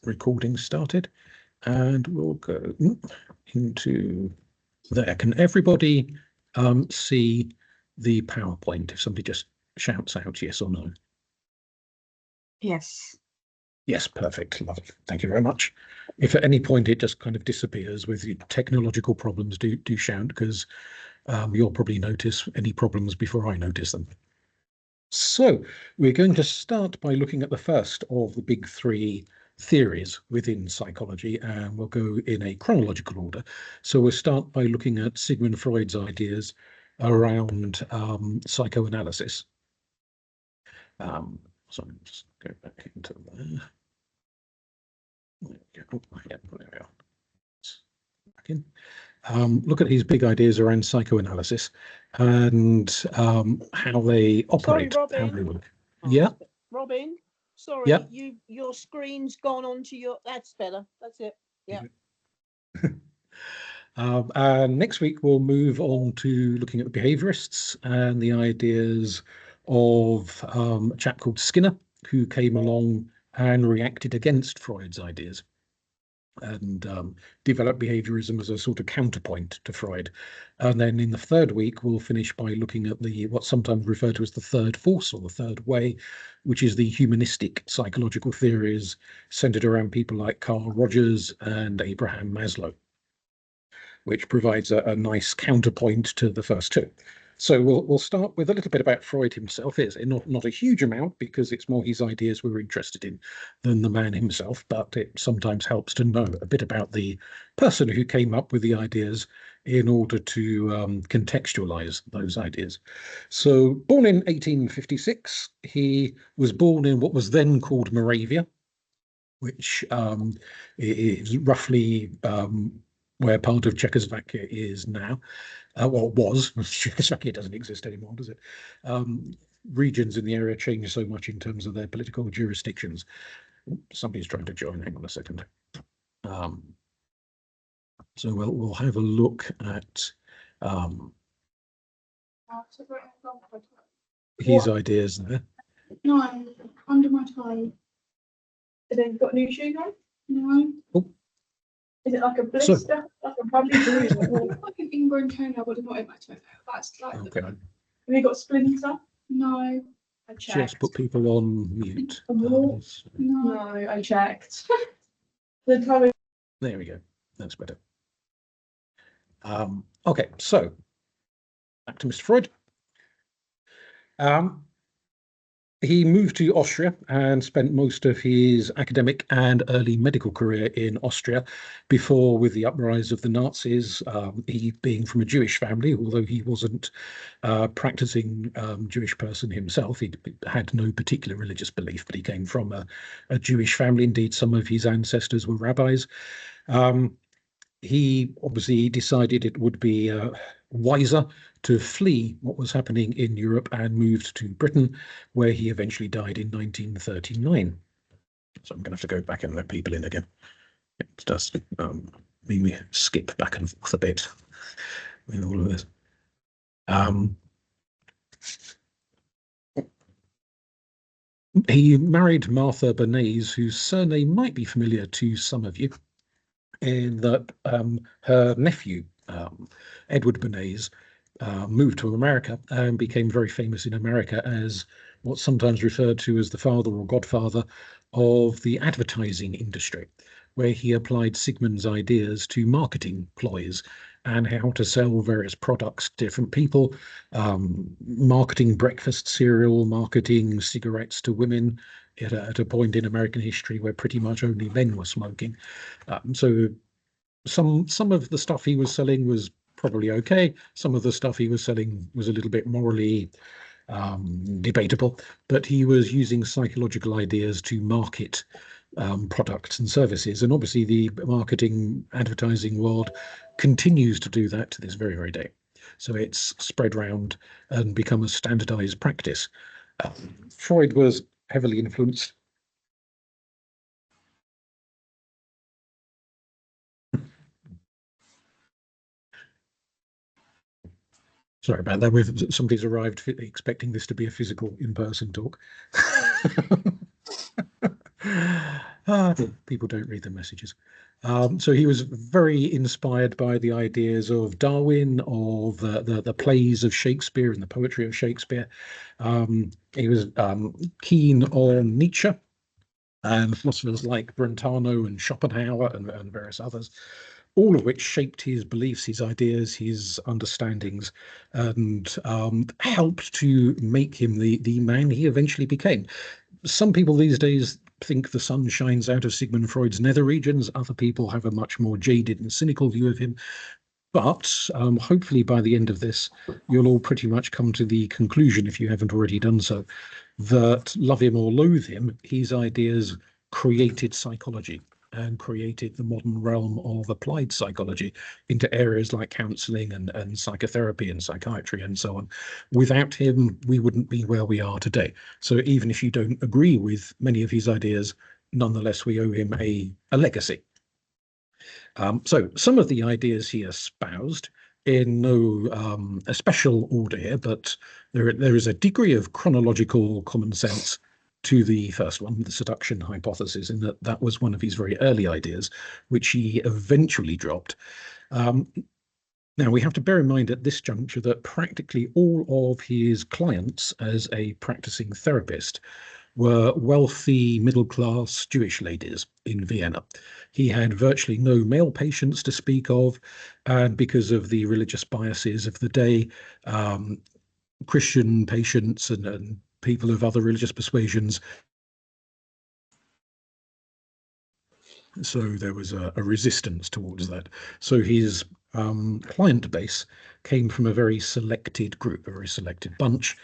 recording started, and we'll go into there. Can everybody see the PowerPoint? If somebody just shouts out yes or no. Yes. Yes, perfect. Lovely. Thank you very much. If at any point it just kind of disappears with technological problems, do shout, because you'll probably notice any problems before I notice them. So we're going to start by looking at the first of the big three theories within psychology, and we'll go in a chronological order. So we'll start by looking at Sigmund Freud's ideas around psychoanalysis. So I'm just go back into there. There we go. Oh, yeah, there we are. Back in. Look at his big ideas around psychoanalysis and how they operate. Sorry, Robin. How they work. Yeah. Robin, sorry, yeah. Your screen's gone onto your. That's better. That's it. Yeah. Next week we'll move on to looking at the behaviorists and the ideas of a chap called Skinner, who came along and reacted against Freud's ideas and developed behaviorism as a sort of counterpoint to Freud. And then in the third week we'll finish by looking at what's sometimes referred to as the third force or the third way, which is the humanistic psychological theories centered around people like Carl Rogers and Abraham Maslow, which provides a nice counterpoint to the first two. So we'll start with a little bit about Freud himself. It's not a huge amount, because it's more his ideas we're interested in than the man himself, but it sometimes helps to know a bit about the person who came up with the ideas in order to contextualize those ideas. So born in 1856, he was born in what was then called Moravia, which is roughly where part of Czechoslovakia is now. Well, it was. Czechoslovakia doesn't exist anymore, does it? Regions in the area change so much in terms of their political jurisdictions. Somebody's trying to join. Hang on a second. So we'll have a look at his ideas there. No, under my tie. Has it got new shoes on? No. Oh. Is it like a blister? Like a puppy bruise? Like an ingrown toenail, but not in my toenail. That's like. Okay. Have you got splinter? No. I checked. Just put people on mute. No, I checked. The toe. There we go. That's better. Okay, so back to Mr. Freud. He moved to Austria and spent most of his academic and early medical career in Austria before, with the uprise of the Nazis, he being from a Jewish family, although he wasn't a practicing Jewish person himself. He had no particular religious belief, but he came from a Jewish family. Indeed, some of his ancestors were rabbis. He obviously decided it would be wiser to flee what was happening in Europe and moved to Britain, where he eventually died in 1939. So I'm going to have to go back and let people in again. It does mean we skip back and forth a bit with all of this. He married Martha Bernays, whose surname might be familiar to some of you, in that her nephew, Edward Bernays, moved to America and became very famous in America as what's sometimes referred to as the father or godfather of the advertising industry, where he applied Sigmund's ideas to marketing ploys and how to sell various products to different people, marketing breakfast cereal, marketing cigarettes to women at a point in American history where pretty much only men were smoking. So some of the stuff he was selling was probably okay. Some of the stuff he was selling was a little bit morally debatable, but he was using psychological ideas to market products and services. And obviously the marketing advertising world continues to do that to this very, very day. So it's spread around and become a standardized practice. Freud was heavily influenced. Sorry about that. Somebody's arrived expecting this to be a physical in-person talk. People don't read the messages. So he was very inspired by the ideas of Darwin, of the plays of Shakespeare and the poetry of Shakespeare. He was keen on Nietzsche and philosophers like Brentano and Schopenhauer and various others, all of which shaped his beliefs, his ideas, his understandings, and helped to make him the man he eventually became. Some people these days think the sun shines out of Sigmund Freud's nether regions. Other people have a much more jaded and cynical view of him. But hopefully by the end of this, you'll all pretty much come to the conclusion, if you haven't already done so, that love him or loathe him, his ideas created psychology and created the modern realm of applied psychology into areas like counseling and psychotherapy and psychiatry and so on. Without him, we wouldn't be where we are today. So even if you don't agree with many of his ideas, nonetheless, we owe him a legacy. So some of the ideas he espoused, in no a special order here, but there is a degree of chronological common sense to the first one, the seduction hypothesis, in that was one of his very early ideas, which he eventually dropped. Now, we have to bear in mind at this juncture that practically all of his clients as a practicing therapist were wealthy middle-class Jewish ladies in Vienna. He had virtually no male patients to speak of, and because of the religious biases of the day, Christian patients and people of other religious persuasions. So there was a resistance towards that. So his client base came from a very selected group, a very selected bunch,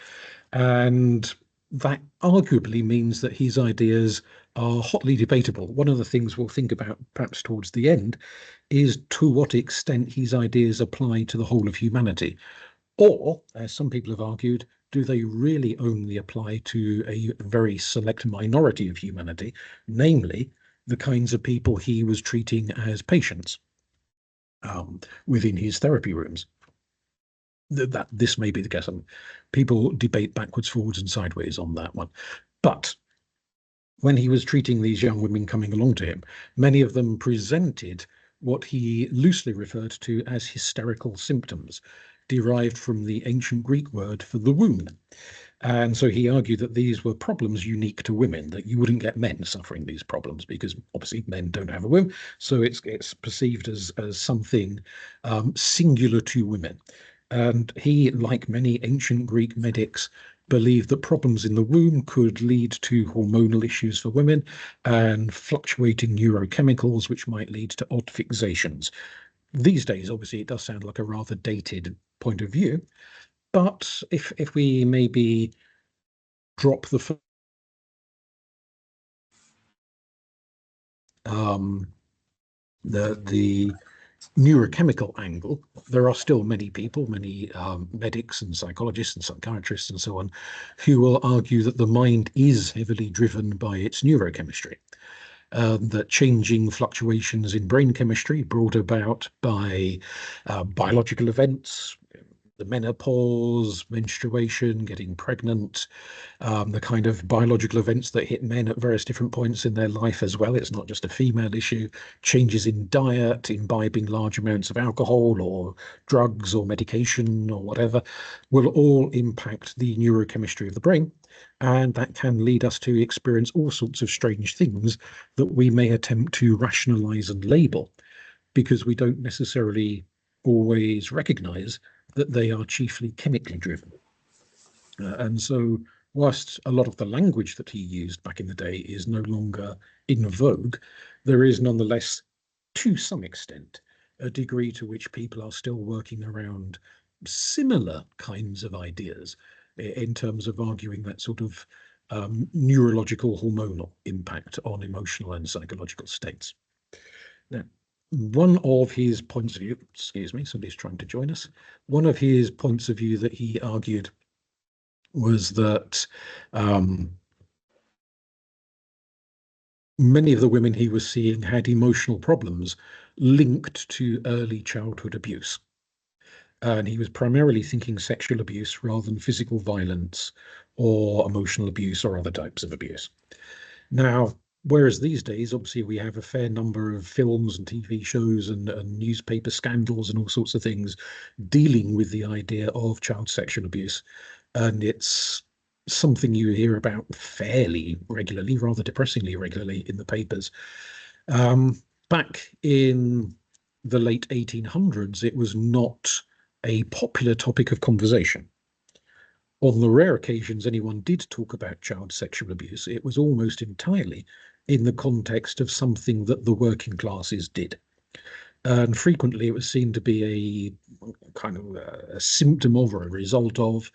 and that arguably means that his ideas are hotly debatable. One of the things we'll think about perhaps towards the end is to what extent his ideas apply to the whole of humanity. Or, as some people have argued, do they really only apply to a very select minority of humanity, namely the kinds of people he was treating as patients within his therapy rooms? That this may be the case. People debate backwards, forwards, and sideways on that one. But when he was treating these young women coming along to him, many of them presented what he loosely referred to as hysterical symptoms, derived from the ancient Greek word for the womb. And so he argued that these were problems unique to women, that you wouldn't get men suffering these problems because obviously men don't have a womb. So it's perceived as something singular to women. And he, like many ancient Greek medics, believed that problems in the womb could lead to hormonal issues for women and fluctuating neurochemicals, which might lead to odd fixations. These days, obviously, it does sound like a rather dated point of view, but if we maybe drop the neurochemical angle, there are still many people, many medics and psychologists and psychiatrists and so on, who will argue that the mind is heavily driven by its neurochemistry. That changing fluctuations in brain chemistry brought about by biological events, the menopause, menstruation, getting pregnant, the kind of biological events that hit men at various different points in their life as well. It's not just a female issue. Changes in diet, imbibing large amounts of alcohol or drugs or medication or whatever, will all impact the neurochemistry of the brain. And that can lead us to experience all sorts of strange things that we may attempt to rationalize and label because we don't necessarily always recognize that they are chiefly chemically driven. And so whilst a lot of the language that he used back in the day is no longer in vogue, there is nonetheless, to some extent, a degree to which people are still working around similar kinds of ideas in terms of arguing that sort of neurological hormonal impact on emotional and psychological states. Now, one of his points of view, excuse me, somebody's trying to join us. One of his points of view that he argued was that many of the women he was seeing had emotional problems linked to early childhood abuse. And he was primarily thinking sexual abuse rather than physical violence or emotional abuse or other types of abuse. Now, Whereas these days, obviously, we have a fair number of films and TV shows and newspaper scandals and all sorts of things dealing with the idea of child sexual abuse. And it's something you hear about fairly regularly, rather depressingly regularly in the papers. Back in the late 1800s, it was not a popular topic of conversation. On the rare occasions anyone did talk about child sexual abuse, it was almost entirely in the context of something that the working classes did. And frequently it was seen to be a kind of a symptom of or a result of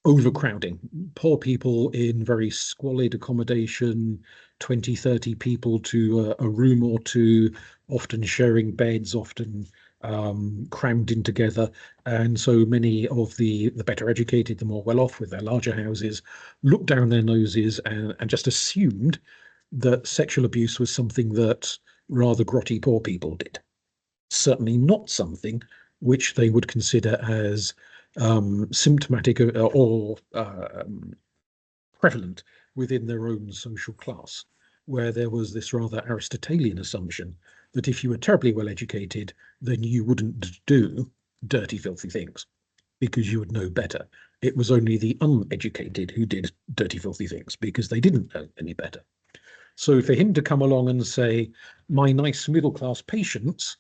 overcrowding. Poor people in very squalid accommodation, 20, 30 people to a room or two, often sharing beds, often crammed in together. And so many of the better educated, the more well off with their larger houses, looked down their noses and just assumed that sexual abuse was something that rather grotty poor people did. Certainly not something which they would consider as symptomatic or prevalent within their own social class, where there was this rather Aristotelian assumption that if you were terribly well educated, then you wouldn't do dirty, filthy things because you would know better. It was only the uneducated who did dirty, filthy things because they didn't know any better. So for him to come along and say, my nice middle class patients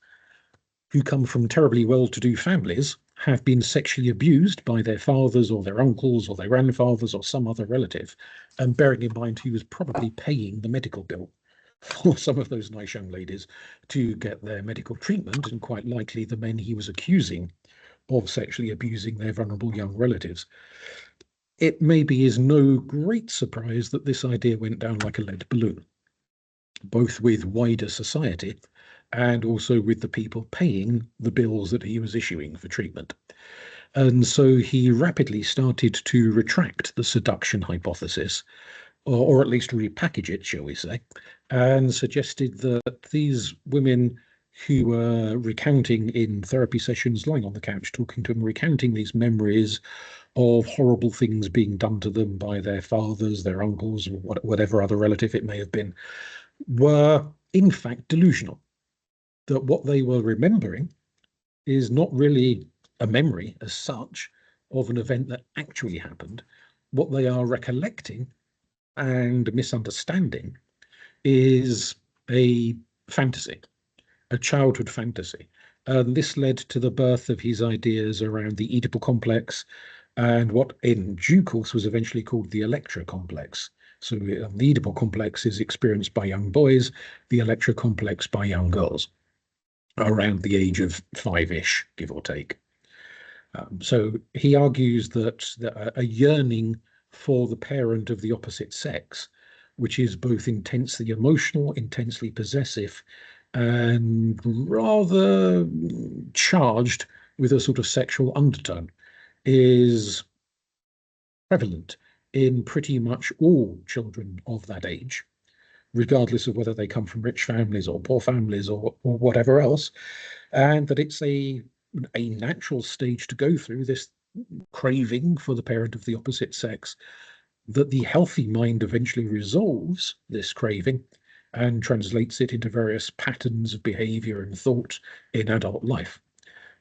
who come from terribly well-to-do families have been sexually abused by their fathers or their uncles or their grandfathers or some other relative, and bearing in mind he was probably paying the medical bill for some of those nice young ladies to get their medical treatment, and quite likely the men he was accusing of sexually abusing their vulnerable young relatives. It maybe is no great surprise that this idea went down like a lead balloon, both with wider society and also with the people paying the bills that he was issuing for treatment. And so he rapidly started to retract the seduction hypothesis, or at least repackage it, shall we say, and suggested that these women who were recounting in therapy sessions, lying on the couch talking to him, recounting these memories of horrible things being done to them by their fathers, their uncles, or whatever other relative it may have been, were in fact delusional. That what they were remembering is not really a memory as such of an event that actually happened. What they are recollecting and misunderstanding is a fantasy, a childhood fantasy. And this led to the birth of his ideas around the Oedipal complex and what in due course was eventually called the Electra complex. So the Oedipal complex is experienced by young boys, the Electra complex by young girls around the age of 5-ish, give or take. So he argues that a yearning for the parent of the opposite sex, which is both intensely emotional, intensely possessive, and rather charged with a sort of sexual undertone, is prevalent in pretty much all children of that age, regardless of whether they come from rich families or poor families or whatever else, and that it's a natural stage to go through, this craving for the parent of the opposite sex, that the healthy mind eventually resolves this craving and translates it into various patterns of behavior and thought in adult life.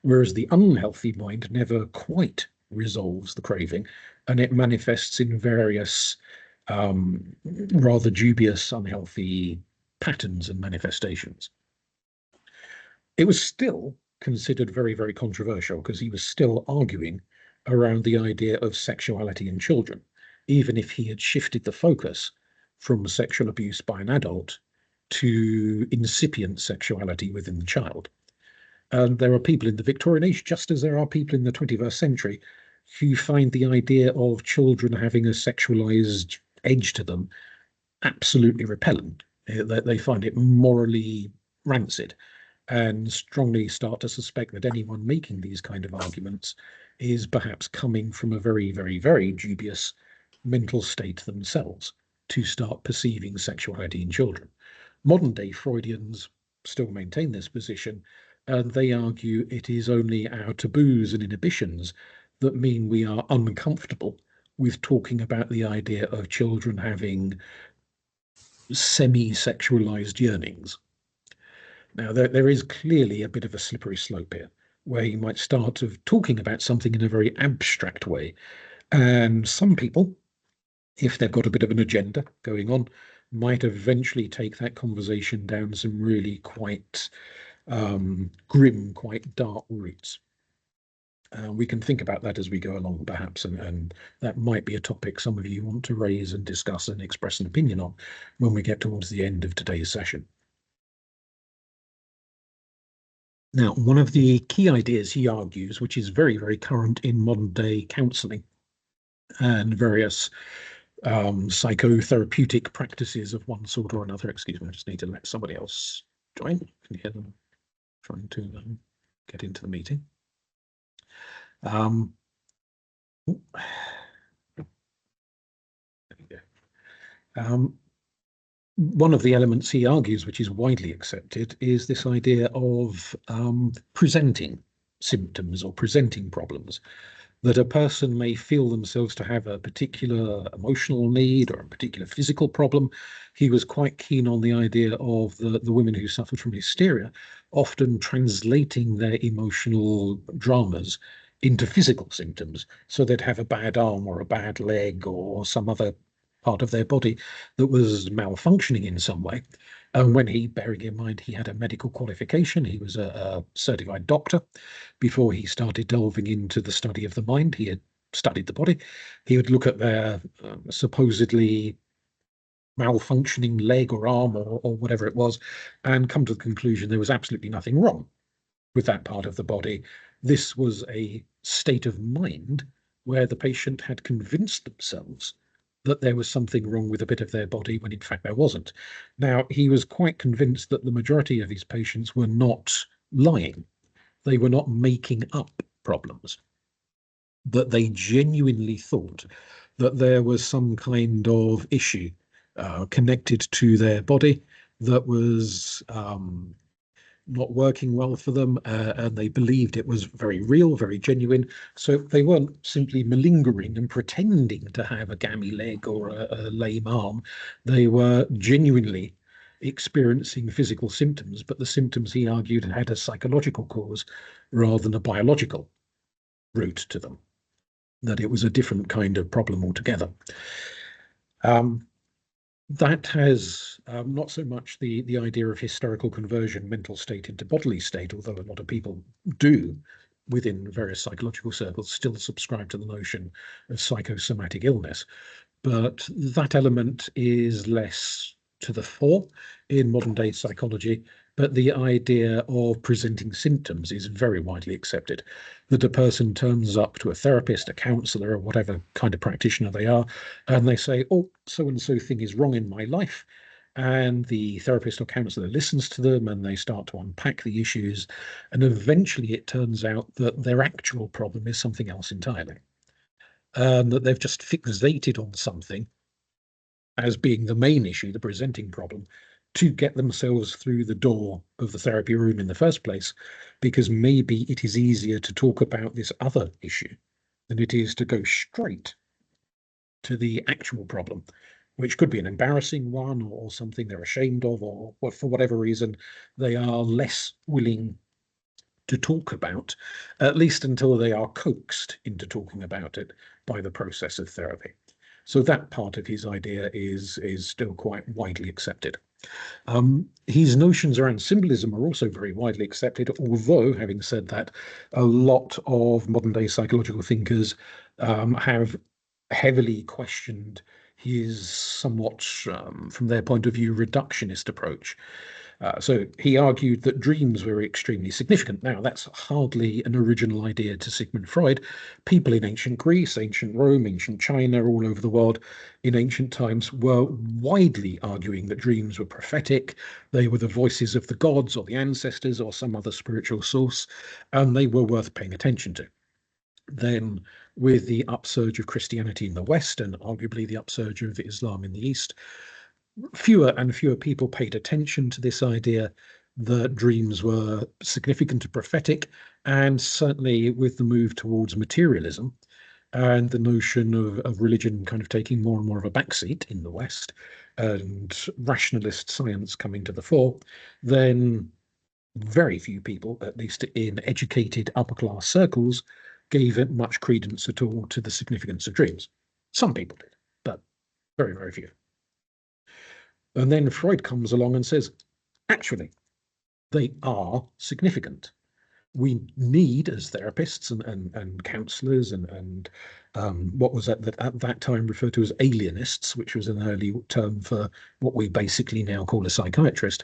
Whereas the unhealthy mind never quite resolves the craving, and it manifests in various rather dubious, unhealthy patterns and manifestations. It was still considered very, very controversial because he was still arguing around the idea of sexuality in children, even if he had shifted the focus from sexual abuse by an adult to incipient sexuality within the child. And there are people in the Victorian age, just as there are people in the 21st century, who find the idea of children having a sexualized edge to them absolutely repellent. They find it morally rancid and strongly start to suspect that anyone making these kind of arguments is perhaps coming from a very, very, very dubious mental state themselves to start perceiving sexuality in children. Modern day Freudians still maintain this position, and they argue it is only our taboos and inhibitions that mean we are uncomfortable with talking about the idea of children having semi-sexualized yearnings. Now, there is clearly a bit of a slippery slope here, where you might start of talking about something in a very abstract way. And some people, if they've got a bit of an agenda going on, might eventually take that conversation down some really quite grim, quite dark routes. We can think about that as we go along, perhaps, and that might be a topic some of you want to raise and discuss and express an opinion on when we get towards the end of today's session. Now, one of the key ideas he argues, which is very, very current in modern day counselling and various psychotherapeutic practices of one sort or another. Excuse me, I just need to let somebody else join. You can hear them trying to get into the meeting. There we go. One of the elements he argues, which is widely accepted, is this idea of presenting symptoms or presenting problems, that a person may feel themselves to have a particular emotional need or a particular physical problem. He was quite keen on the idea of the women who suffered from hysteria often translating their emotional dramas into physical symptoms. So they'd have a bad arm or a bad leg or some other part of their body that was malfunctioning in some way. And when he, bearing in mind he had a medical qualification, he was a certified doctor. Before he started delving into the study of the mind, he had studied the body. He would look at their supposedly malfunctioning leg or arm or whatever it was, and come to the conclusion there was absolutely nothing wrong with that part of the body. This was a state of mind where the patient had convinced themselves that there was something wrong with a bit of their body when in fact there wasn't. Now, he was quite convinced that the majority of his patients were not lying. They were not making up problems, that they genuinely thought that there was some kind of issue connected to their body that was not working well for them, and they believed it was very real, very genuine. So they weren't simply malingering and pretending to have a gammy leg or a lame arm. They were genuinely experiencing physical symptoms, but the symptoms, he argued, had a psychological cause rather than a biological root to them, that it was a different kind of problem altogether. That has not so much the idea of hysterical conversion, mental state into bodily state, although a lot of people do within various psychological circles still subscribe to the notion of psychosomatic illness. But that element is less to the fore in modern day psychology. But the idea of presenting symptoms is very widely accepted, that a person turns up to a therapist, a counselor, or whatever kind of practitioner they are, and they say, oh, so-and-so thing is wrong in my life. And the therapist or counselor listens to them and they start to unpack the issues. And eventually it turns out that their actual problem is something else entirely. That they've just fixated on something as being the main issue, the presenting problem, to get themselves through the door of the therapy room in the first place, because maybe it is easier to talk about this other issue than it is to go straight to the actual problem, which could be an embarrassing one or something they're ashamed of, or for whatever reason they are less willing to talk about, at least until they are coaxed into talking about it by the process of therapy. So that part of his idea is still quite widely accepted. His notions around symbolism are also very widely accepted, although, having said that, a lot of modern day psychological thinkers have heavily questioned his somewhat, from their point of view, reductionist approach. So he argued that dreams were extremely significant. Now, that's hardly an original idea to Sigmund Freud. People in ancient Greece, ancient Rome, ancient China, all over the world in ancient times were widely arguing that dreams were prophetic. They were the voices of the gods or the ancestors or some other spiritual source, and they were worth paying attention to. Then, with the upsurge of Christianity in the West and arguably the upsurge of Islam in the East, fewer and fewer people paid attention to this idea that dreams were significant and prophetic, and certainly with the move towards materialism, and the notion of religion kind of taking more and more of a backseat in the West, and rationalist science coming to the fore, then very few people, at least in educated upper class circles, gave it much credence at all to the significance of dreams. Some people did, but very, very few. And then Freud comes along and says, actually, they are significant. We need, as therapists and counselors and what was at that time referred to as alienists, which was an early term for what we basically now call a psychiatrist.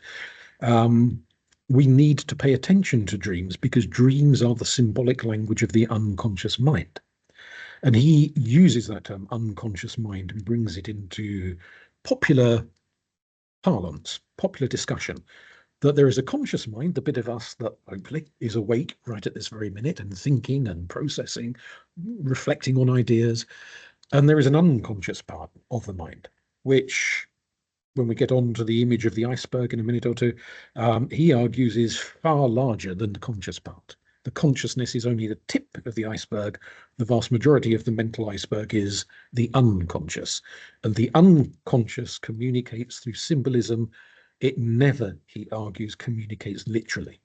We need to pay attention to dreams because dreams are the symbolic language of the unconscious mind. And he uses that term unconscious mind and brings it into popular parlance, popular discussion, that there is a conscious mind, the bit of us that hopefully is awake right at this very minute and thinking and processing, reflecting on ideas. And there is an unconscious part of the mind, which, when we get on to the image of the iceberg in a minute or two, he argues is far larger than the conscious part. The consciousness is only the tip of the iceberg. The vast majority of the mental iceberg is the unconscious. And the unconscious communicates through symbolism. It never, he argues, communicates literally.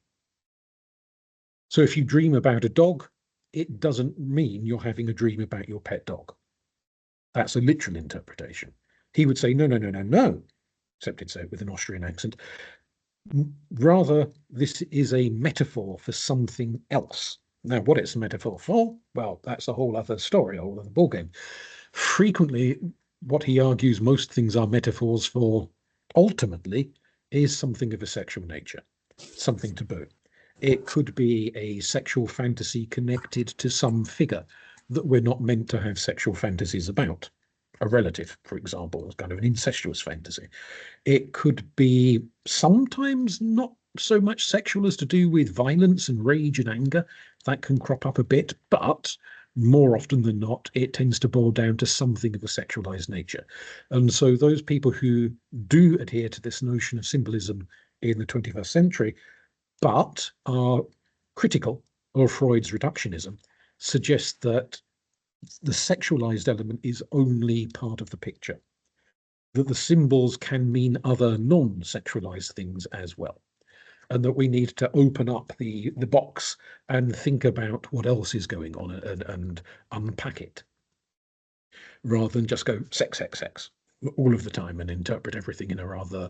So if you dream about a dog, it doesn't mean you're having a dream about your pet dog. That's a literal interpretation. He would say, no, no, no, no, no, except he'd say it with an Austrian accent. Rather, this is a metaphor for something else. Now, what it's a metaphor for, well, that's a whole other story, a whole other ballgame. Frequently, what he argues most things are metaphors for, ultimately, is something of a sexual nature, something taboo. It could be a sexual fantasy connected to some figure that we're not meant to have sexual fantasies about. A relative, for example, is kind of an incestuous fantasy. It could be sometimes not so much sexual as to do with violence and rage and anger. That can crop up a bit, but more often than not, it tends to boil down to something of a sexualized nature. And so those people who do adhere to this notion of symbolism in the 21st century, but are critical of Freud's reductionism, suggest that the sexualized element is only part of the picture, that the symbols can mean other non-sexualized things as well, and that we need to open up the box and think about what else is going on and unpack it, rather than just go sex, sex, sex all of the time and interpret everything in a rather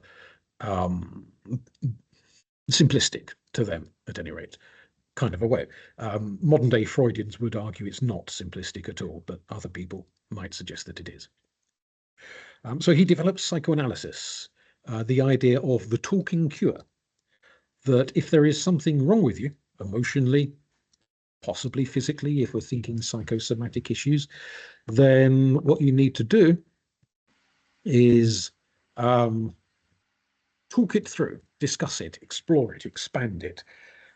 simplistic, to them at any rate, kind of a way. Modern day Freudians would argue it's not simplistic at all, but other people might suggest that it is. So he develops psychoanalysis, the idea of the talking cure, that if there is something wrong with you, emotionally, possibly physically, if we're thinking psychosomatic issues, then what you need to do is talk it through, discuss it, explore it, expand it.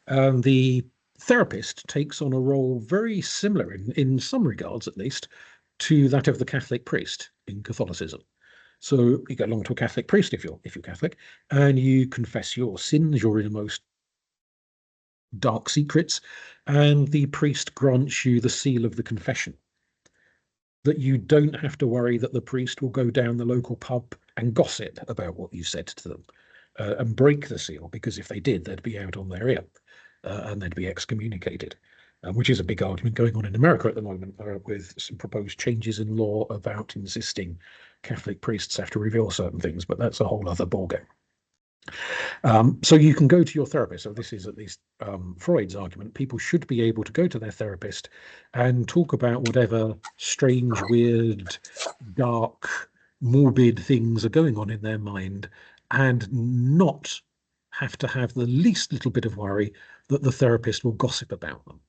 The therapist takes on a role very similar, in some regards at least, to that of the Catholic priest in Catholicism. So you go along to a Catholic priest if you're Catholic, and you confess your sins, your innermost dark secrets, and the priest grants you the seal of the confession. That you don't have to worry that the priest will go down the local pub and gossip about what you said to them and break the seal, because if they did, they'd be out on their ear and they'd be excommunicated. Which is a big argument going on in America at the moment, with some proposed changes in law about insisting Catholic priests have to reveal certain things, but that's a whole other ballgame. So you can go to your therapist. So this is at least Freud's argument. People should be able to go to their therapist and talk about whatever strange, weird, dark, morbid things are going on in their mind, and not have to have the least little bit of worry that the therapist will gossip about them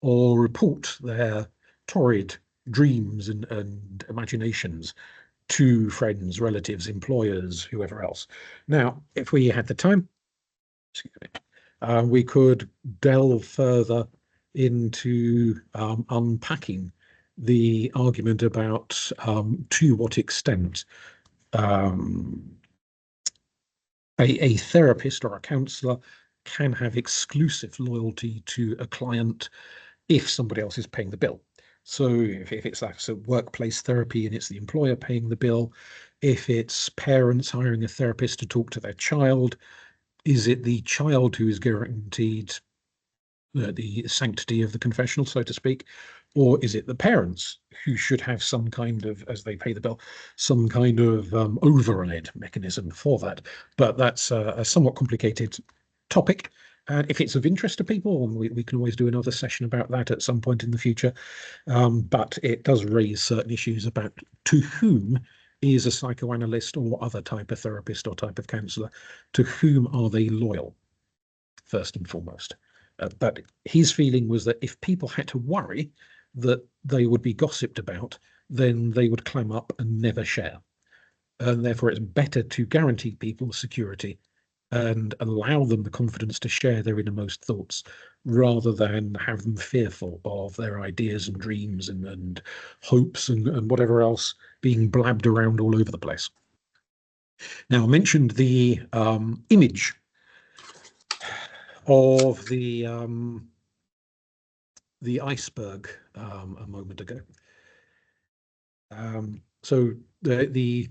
or report their torrid dreams and imaginations to friends, relatives, employers, whoever else. Now, if we had the time, we could delve further into unpacking the argument about to what extent a therapist or a counselor can have exclusive loyalty to a client if somebody else is paying the bill. So if it's like a workplace therapy and it's the employer paying the bill, if it's parents hiring a therapist to talk to their child, is it the child who is guaranteed the sanctity of the confessional, so to speak, or is it the parents who should have some kind of, as they pay the bill, some kind of override mechanism for that? But that's a somewhat complicated topic. And if it's of interest to people, we can always do another session about that at some point in the future. But it does raise certain issues about to whom is a psychoanalyst or other type of therapist or type of counsellor, to whom are they loyal, first and foremost? But his feeling was that if people had to worry that they would be gossiped about, then they would clam up and never share. And therefore, it's better to guarantee people security and allow them the confidence to share their innermost thoughts rather than have them fearful of their ideas and dreams and hopes and whatever else being blabbed around all over the place. Now, I mentioned the image of the iceberg a moment ago. So the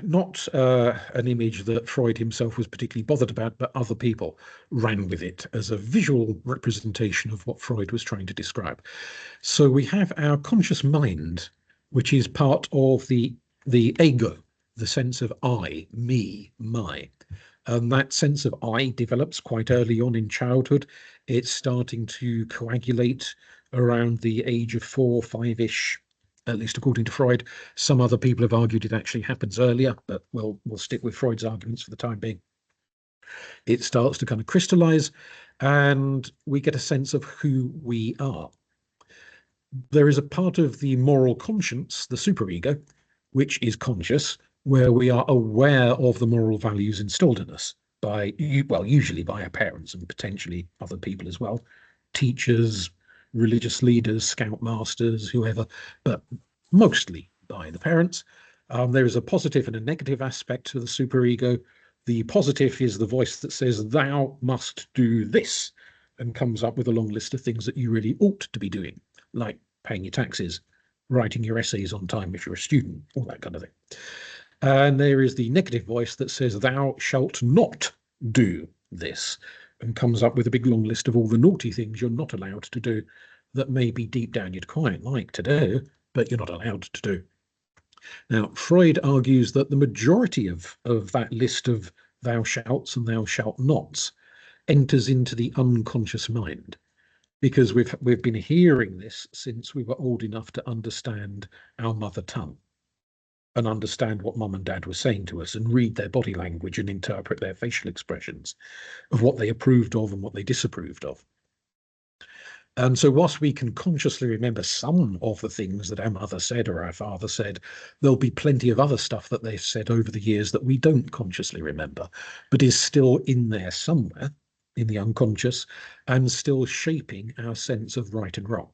not an image that Freud himself was particularly bothered about, but other people ran with it as a visual representation of what Freud was trying to describe. So we have our conscious mind, which is part of the ego, the sense of I, me, my. And that sense of I develops quite early on in childhood. It's starting to coagulate around the age of 4, 5-ish, at least according to Freud. Some other people have argued it actually happens earlier, but we'll stick with Freud's arguments for the time being. It starts to kind of crystallize, and we get a sense of who we are. There is a part of the moral conscience, the superego, which is conscious, where we are aware of the moral values installed in us by, well, usually by our parents and potentially other people as well, teachers, religious leaders, scoutmasters, whoever, but mostly by the parents. There is a positive and a negative aspect to the superego. The positive is the voice that says, thou must do this, and comes up with a long list of things that you really ought to be doing, like paying your taxes, writing your essays on time if you're a student, all that kind of thing. And there is the negative voice that says, thou shalt not do this, and comes up with a big long list of all the naughty things you're not allowed to do that maybe deep down you'd quite like to do, but you're not allowed to do. Now, Freud argues that the majority of that list of thou shalts and thou shalt nots enters into the unconscious mind, because we've been hearing this since we were old enough to understand our mother tongue and understand what mum and dad were saying to us and read their body language and interpret their facial expressions of what they approved of and what they disapproved of. And so whilst we can consciously remember some of the things that our mother said or our father said, there'll be plenty of other stuff that they've said over the years that we don't consciously remember, but is still in there somewhere in the unconscious and still shaping our sense of right and wrong,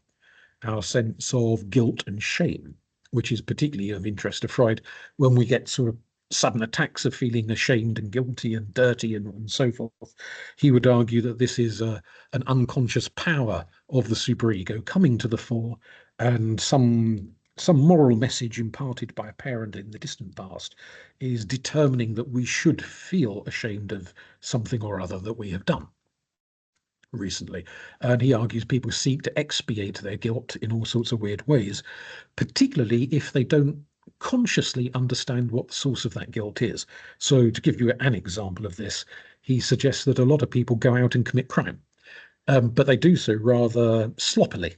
our sense of guilt and shame, which is particularly of interest to Freud when we get sort of sudden attacks of feeling ashamed and guilty and dirty and so forth. He would argue that this is an unconscious power of the superego coming to the fore, and some moral message imparted by a parent in the distant past is determining that we should feel ashamed of something or other that we have done recently. And he argues people seek to expiate their guilt in all sorts of weird ways, particularly if they don't consciously understand what the source of that guilt is. So to give you an example of this, he suggests that a lot of people go out and commit crime, but they do so rather sloppily,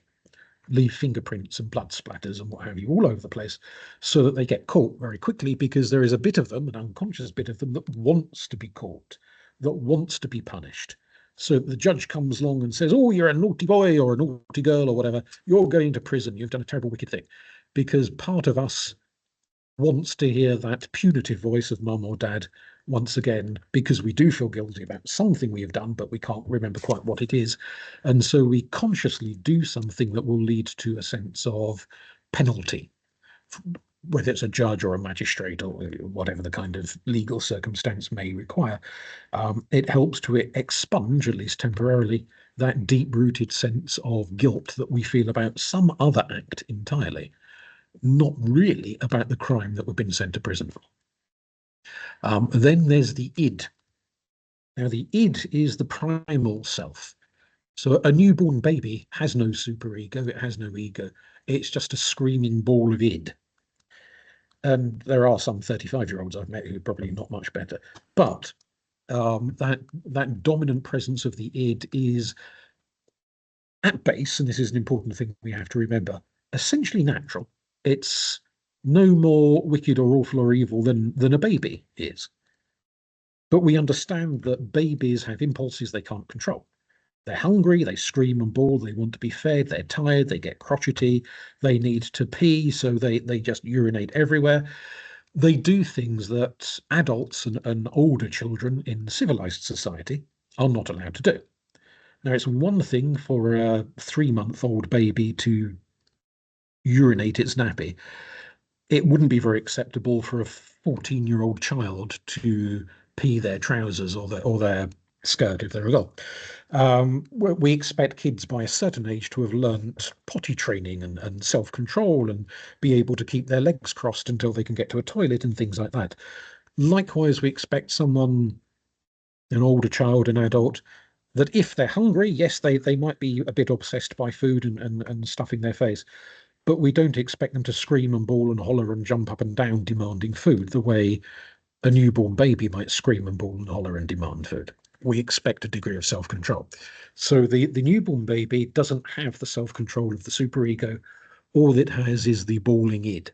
leave fingerprints and blood splatters and what have you all over the place, so that they get caught very quickly, because there is a bit of them, an unconscious bit of them, that wants to be caught, that wants to be punished. So the judge comes along and says, oh, you're a naughty boy or a naughty girl or whatever, you're going to prison, you've done a terrible, wicked thing. Because part of us wants to hear that punitive voice of mum or dad once again, because we do feel guilty about something we have done, but we can't remember quite what it is. And so we consciously do something that will lead to a sense of penalty, whether it's a judge or a magistrate or whatever the kind of legal circumstance may require. It helps to expunge, at least temporarily, that deep-rooted sense of guilt that we feel about some other act entirely, not really about the crime that we've been sent to prison for. Then there's the id. Now, the id is the primal self. So a newborn baby has no superego, it has no ego. It's just a screaming ball of id. And there are some 35-year-olds I've met who are probably not much better. But that dominant presence of the id is at base, and this is an important thing we have to remember, essentially natural. It's no more wicked or awful or evil than a baby is. But we understand that babies have impulses they can't control. They're hungry, they scream and bawl, they want to be fed, they're tired, they get crotchety, they need to pee, so they just urinate everywhere. They do things that adults and older children in civilized society are not allowed to do. Now, it's one thing for a 3-month-old baby to urinate its nappy. It wouldn't be very acceptable for a 14-year-old child to pee their trousers or their skirt if they're a girl. We expect kids by a certain age to have learnt potty training and self-control and be able to keep their legs crossed until they can get to a toilet and things like that. Likewise, we expect someone, an older child, an adult, that if they're hungry, yes, they might be a bit obsessed by food and stuffing their face, but we don't expect them to scream and bawl and holler and jump up and down demanding food the way a newborn baby might scream and bawl and holler and demand food. We expect a degree of self-control. So the newborn baby doesn't have the self-control of the superego. All it has is the bawling id.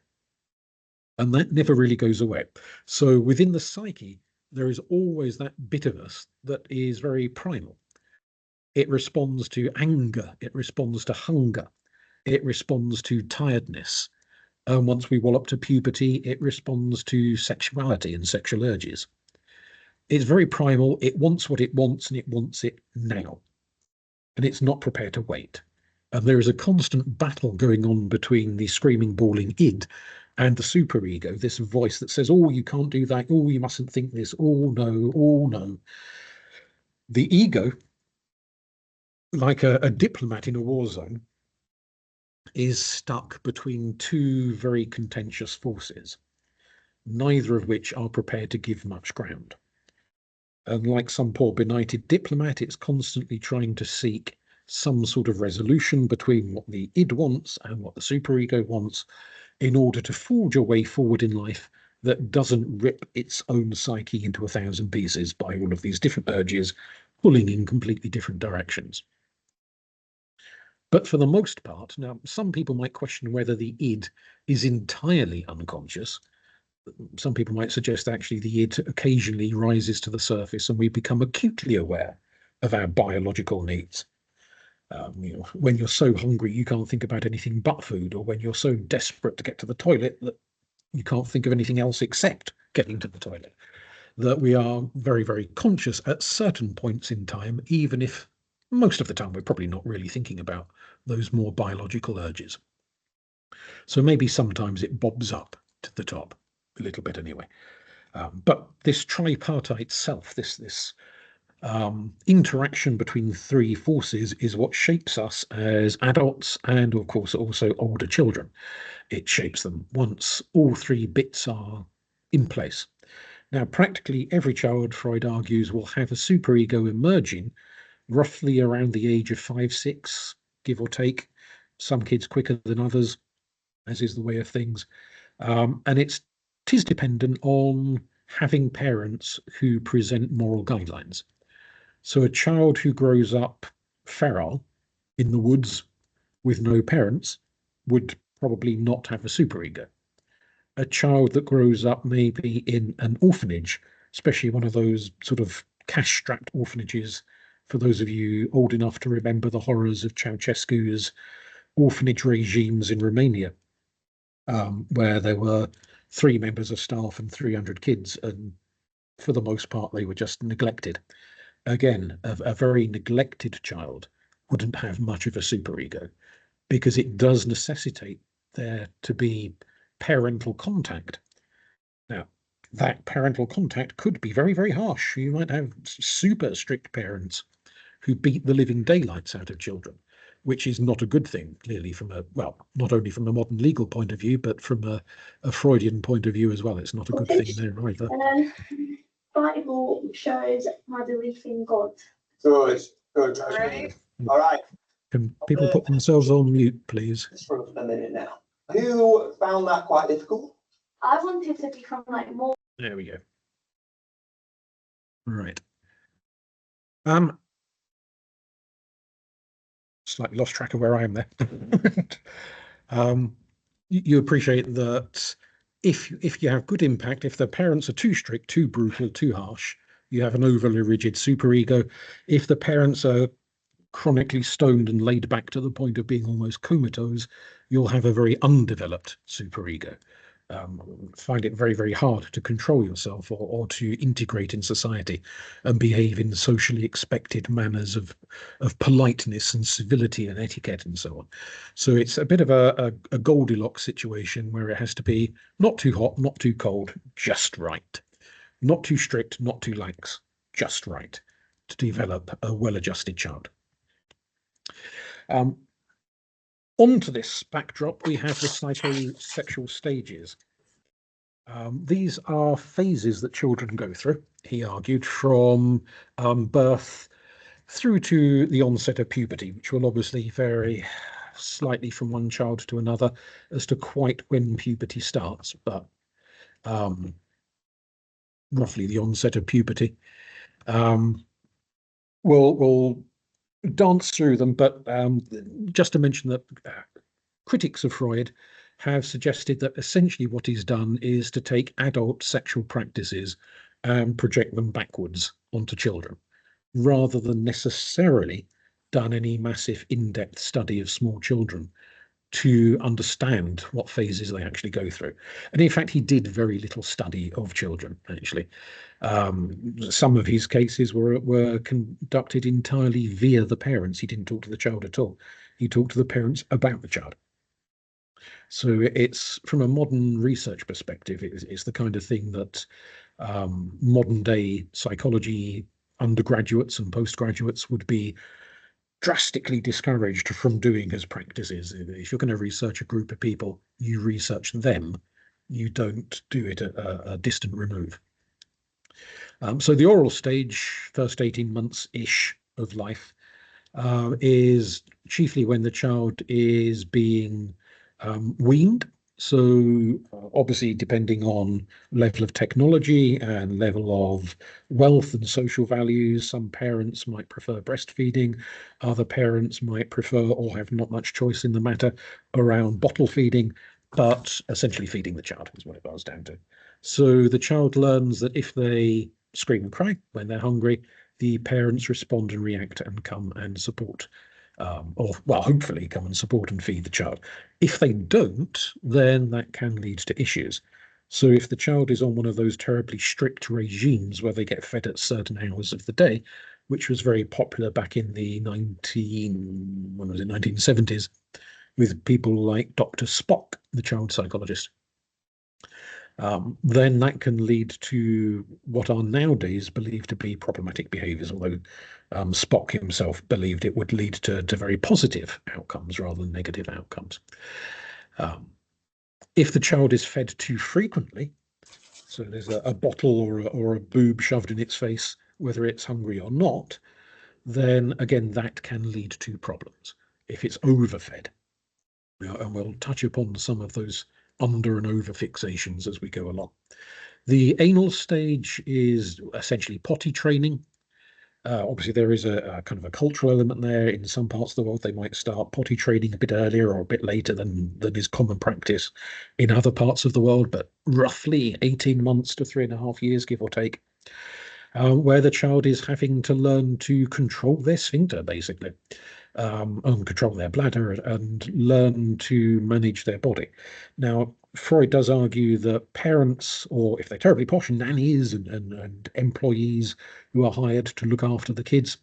And that never really goes away. So within the psyche, there is always that bit of us that is very primal. It responds to anger, it responds to hunger, it responds to tiredness. And once we wallop to puberty, it responds to sexuality and sexual urges. It's very primal. It wants what it wants, and it wants it now. And it's not prepared to wait. And there is a constant battle going on between the screaming, bawling id and the superego, this voice that says, oh, you can't do that. Oh, you mustn't think this. Oh, no. Oh, no. The ego, like a diplomat in a war zone, is stuck between two very contentious forces, neither of which are prepared to give much ground. And like some poor benighted diplomat, it's constantly trying to seek some sort of resolution between what the id wants and what the superego wants in order to forge a way forward in life that doesn't rip its own psyche into 1,000 pieces by all of these different urges pulling in completely different directions. But for the most part, now some people might question whether the id is entirely unconscious. Some people might suggest actually the id occasionally rises to the surface and we become acutely aware of our biological needs. When you're so hungry you can't think about anything but food, or when you're so desperate to get to the toilet that you can't think of anything else except getting to the toilet. That we are very, very conscious at certain points in time, even if most of the time we're probably not really thinking about those more biological urges. So maybe sometimes it bobs up to the top a little bit anyway. But this tripartite self, this interaction between three forces is what shapes us as adults and, of course, also older children. It shapes them once all three bits are in place. Now, practically every child, Freud argues, will have a superego emerging roughly around the age of 5, 6, give or take. Some kids quicker than others, as is the way of things. And it is dependent on having parents who present moral guidelines. So a child who grows up feral in the woods with no parents would probably not have a superego. A child that grows up maybe in an orphanage, especially one of those sort of cash-strapped orphanages, for those of you old enough to remember the horrors of Ceausescu's orphanage regimes in Romania, where there were 3 members of staff and 300 kids, and for the most part they were just neglected. Again, a very neglected child wouldn't have much of a superego, because it does necessitate there to be parental contact. Now, that parental contact could be very, very harsh. You might have super strict parents who beat the living daylights out of children, which is not a good thing, clearly, from a, well, not only from a modern legal point of view, but from a Freudian point of view as well. It's not a good thing there either. Bible shows my belief in God. Good, good. Right. All right. Can people put themselves on mute, please? Just for a minute now. Who found that quite difficult? I wanted to become like more. There we go. Right. Slightly lost track of where I am there. You appreciate that if you have good impact, if the parents are too strict, too brutal, too harsh, you have an overly rigid superego. If the parents are chronically stoned and laid back to the point of being almost comatose, you'll have a very undeveloped superego. Find it very, very hard to control yourself or to integrate in society and behave in socially expected manners of politeness and civility and etiquette and so on. So it's a bit of a Goldilocks situation where it has to be not too hot, not too cold, just right. Not too strict, not too lax, just right, to develop a well-adjusted child. Onto this backdrop, we have the psychosexual stages. These are phases that children go through, he argued, from birth through to the onset of puberty, which will obviously vary slightly from one child to another as to quite when puberty starts, but roughly the onset of puberty. We'll dance through them, but just to mention that critics of Freud have suggested that essentially what he's done is to take adult sexual practices and project them backwards onto children, rather than necessarily done any massive in-depth study of small children to understand what phases they actually go through. And in fact, he did very little study of children, actually. Some of his cases were conducted entirely via the parents. He didn't talk to the child at all. He talked to the parents about the child. So it's, from a modern research perspective, it's the kind of thing that modern day psychology undergraduates and postgraduates would be drastically discouraged from doing as practices. If you're going to research a group of people, you research them. You don't do it at a distant remove. So the oral stage, first 18 months-ish of life, is chiefly when the child is being weaned. So obviously, depending on level of technology and level of wealth and social values, some parents might prefer breastfeeding, other parents might prefer or have not much choice in the matter around bottle feeding, but essentially feeding the child is what it boils down to. So the child learns that if they scream and cry when they're hungry, the parents respond and react and come and support, or well, hopefully come and support and feed the child. If they don't, then that can lead to issues. So if the child is on one of those terribly strict regimes where they get fed at certain hours of the day, which was very popular back in the 1970s, with people like Dr. Spock, the child psychologist, then that can lead to what are nowadays believed to be problematic behaviors, although Spock himself believed it would lead to very positive outcomes rather than negative outcomes. If the child is fed too frequently, so there's a bottle or a boob shoved in its face, whether it's hungry or not, then again, that can lead to problems if it's overfed. And we'll touch upon some of those under and over fixations as we go along. The anal stage is essentially potty training. Obviously, there is a kind of a cultural element there. In some parts of the world, they might start potty training a bit earlier or a bit later than is common practice in other parts of the world, but roughly 18 months to 3.5 years, give or take, where the child is having to learn to control their sphincter, basically, and control their bladder and learn to manage their body. Now, Freud does argue that parents, or if they're terribly posh, nannies and employees who are hired to look after the kids,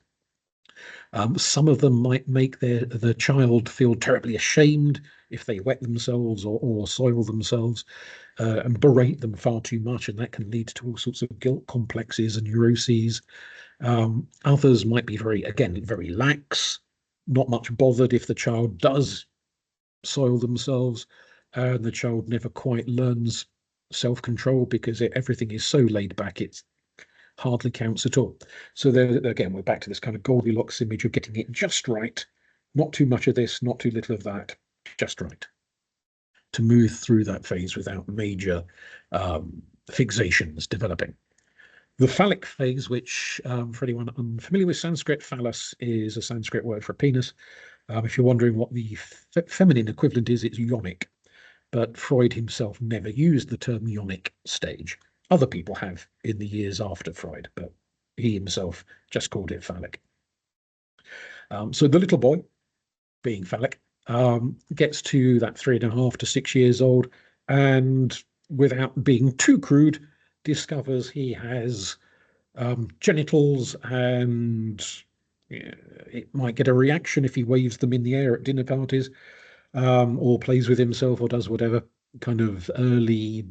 some of them might make the child feel terribly ashamed if they wet themselves or soil themselves, and berate them far too much, and that can lead to all sorts of guilt complexes and neuroses. Others might be very lax, not much bothered if the child does soil themselves, and the child never quite learns self-control because everything is so laid back, it hardly counts at all. So there again, we're back to this kind of Goldilocks image of getting it just right, not too much of this, not too little of that, just right, to move through that phase without major fixations developing. The phallic phase, which for anyone unfamiliar with Sanskrit, phallus is a Sanskrit word for penis. If you're wondering what the feminine equivalent is, it's yonic. But Freud himself never used the term yonic stage. Other people have in the years after Freud, but he himself just called it phallic. So the little boy, being phallic, gets to that 3.5 to 6 years old, and without being too crude, discovers he has genitals, and it might get a reaction if he waves them in the air at dinner parties, or plays with himself or does whatever kind of early,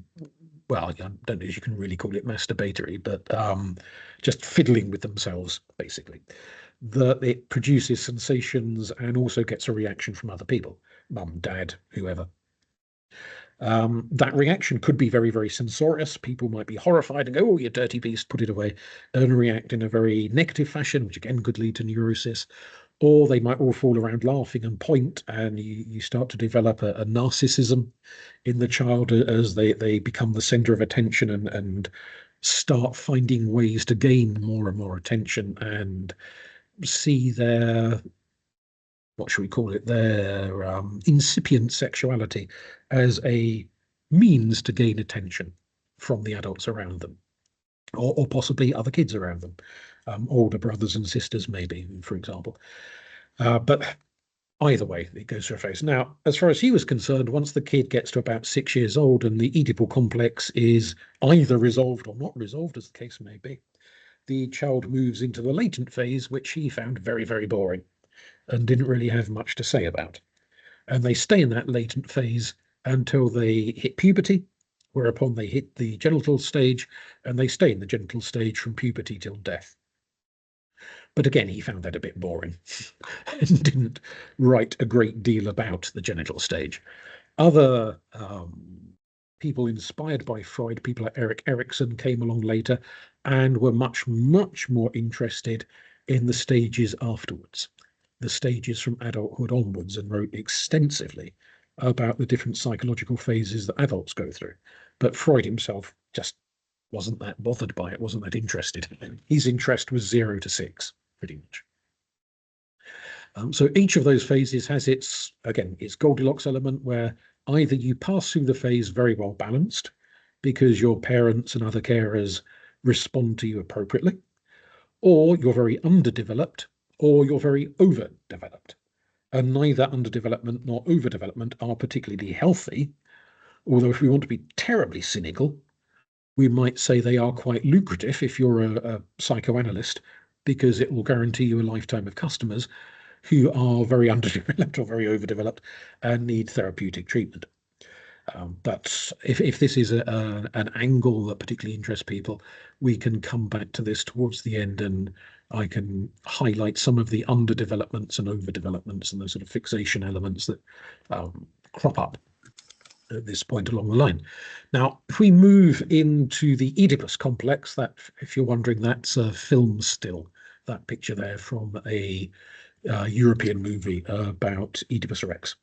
well, I don't know if you can really call it masturbatory, but just fiddling with themselves, basically. That it produces sensations and also gets a reaction from other people, mum, dad, whoever. That reaction could be very, very censorious. People might be horrified and go, oh, you dirty beast, put it away, and react in a very negative fashion, which again could lead to neurosis. Or they might all fall around laughing and point, and you start to develop a narcissism in the child as they become the center of attention and start finding ways to gain more and more attention and see their, what should we call it, their incipient sexuality as a means to gain attention from the adults around them, or possibly other kids around them, older brothers and sisters maybe, for example. But either way, it goes through a phase. Now, as far as he was concerned, once the kid gets to about 6 years old and the Oedipal complex is either resolved or not resolved, as the case may be, the child moves into the latent phase, which he found very, very boring and didn't really have much to say about. And they stay in that latent phase until they hit puberty, whereupon they hit the genital stage, and they stay in the genital stage from puberty till death. But again, he found that a bit boring and didn't write a great deal about the genital stage. Other people inspired by Freud, people like Erik Erikson, came along later and were much, much more interested in the stages afterwards, the stages from adulthood onwards, and wrote extensively about the different psychological phases that adults go through. But Freud himself just wasn't that bothered by it, wasn't that interested. His interest was 0 to 6, pretty much. So each of those phases has its Goldilocks element, where either you pass through the phase very well balanced because your parents and other carers respond to you appropriately, or you're very underdeveloped, or you're very overdeveloped. And neither underdevelopment nor overdevelopment are particularly healthy, although if we want to be terribly cynical, we might say they are quite lucrative if you're a psychoanalyst, because it will guarantee you a lifetime of customers who are very underdeveloped or very overdeveloped and need therapeutic treatment. But if this is an angle that particularly interests people, we can come back to this towards the end, and I can highlight some of the underdevelopments and overdevelopments and those sort of fixation elements that crop up at this point along the line. Now, if we move into the Oedipus complex, that, if you're wondering, that's a film still, that picture there from a European movie about Oedipus Rex.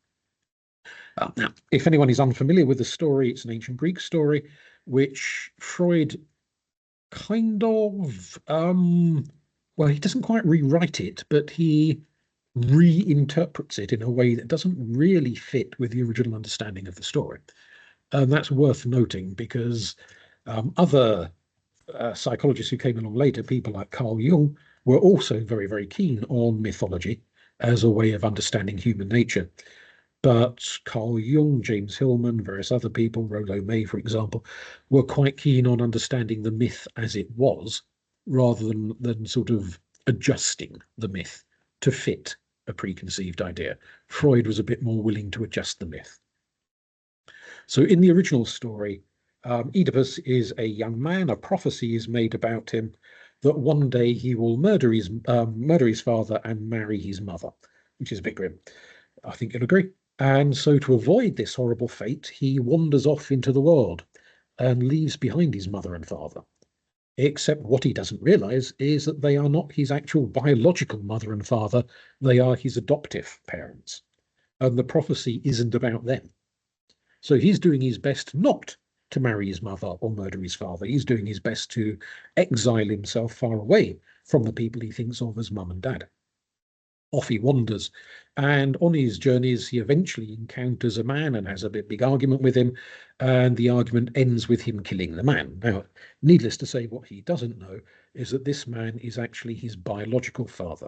Now, if anyone is unfamiliar with the story, it's an ancient Greek story, which Freud kind of, well, he doesn't quite rewrite it, but he reinterprets it in a way that doesn't really fit with the original understanding of the story. And that's worth noting because other psychologists who came along later, people like Carl Jung, were also very, very keen on mythology as a way of understanding human nature. But Carl Jung, James Hillman, various other people, Rollo May, for example, were quite keen on understanding the myth as it was, rather than sort of adjusting the myth to fit a preconceived idea. Freud was a bit more willing to adjust the myth. So in the original story, Oedipus is a young man, a prophecy is made about him, that one day he will murder his father and marry his mother, which is a bit grim. I think you'll agree. And so to avoid this horrible fate, he wanders off into the world and leaves behind his mother and father. Except what he doesn't realize is that they are not his actual biological mother and father, they are his adoptive parents. And the prophecy isn't about them. So he's doing his best not to marry his mother or murder his father. He's doing his best to exile himself far away from the people he thinks of as mum and dad. Off he wanders, and on his journeys he eventually encounters a man and has a big argument with him, and the argument ends with him killing the man. Now, needless to say, what he doesn't know is that this man is actually his biological father.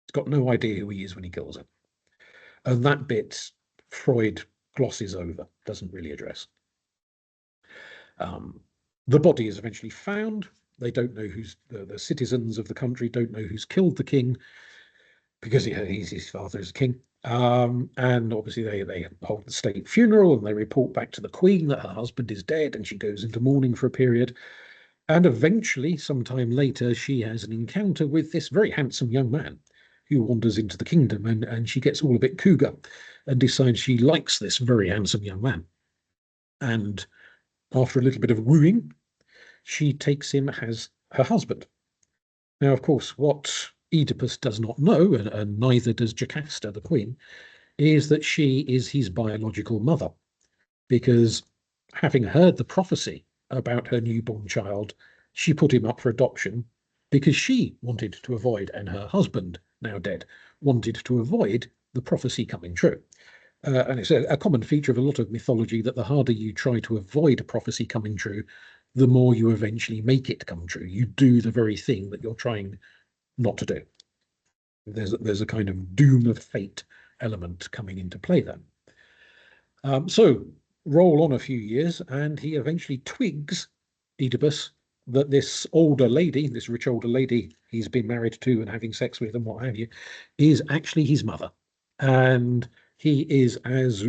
He's got no idea who he is when he kills him. And that bit Freud glosses over, doesn't really address. The body is eventually found. They don't know who's the citizens of the country don't know who's killed the king, because he's his father as a king. And obviously they hold the state funeral and they report back to the queen that her husband is dead, and she goes into mourning for a period. And eventually, sometime later, she has an encounter with this very handsome young man who wanders into the kingdom, and she gets all a bit cougar and decides she likes this very handsome young man. And after a little bit of wooing, she takes him as her husband. Now, of course, what Oedipus does not know, and neither does Jocasta, the queen, is that she is his biological mother, because having heard the prophecy about her newborn child, she put him up for adoption because she wanted to avoid, and her husband, now dead, wanted to avoid the prophecy coming true. And it's a common feature of a lot of mythology that the harder you try to avoid a prophecy coming true, the more you eventually make it come true. You do the very thing that you're trying not to do. There's a kind of doom of fate element coming into play then. So roll on a few years, and he eventually twigs, Oedipus, that this older lady, this rich older lady he's been married to and having sex with and what have you, is actually his mother. And he is as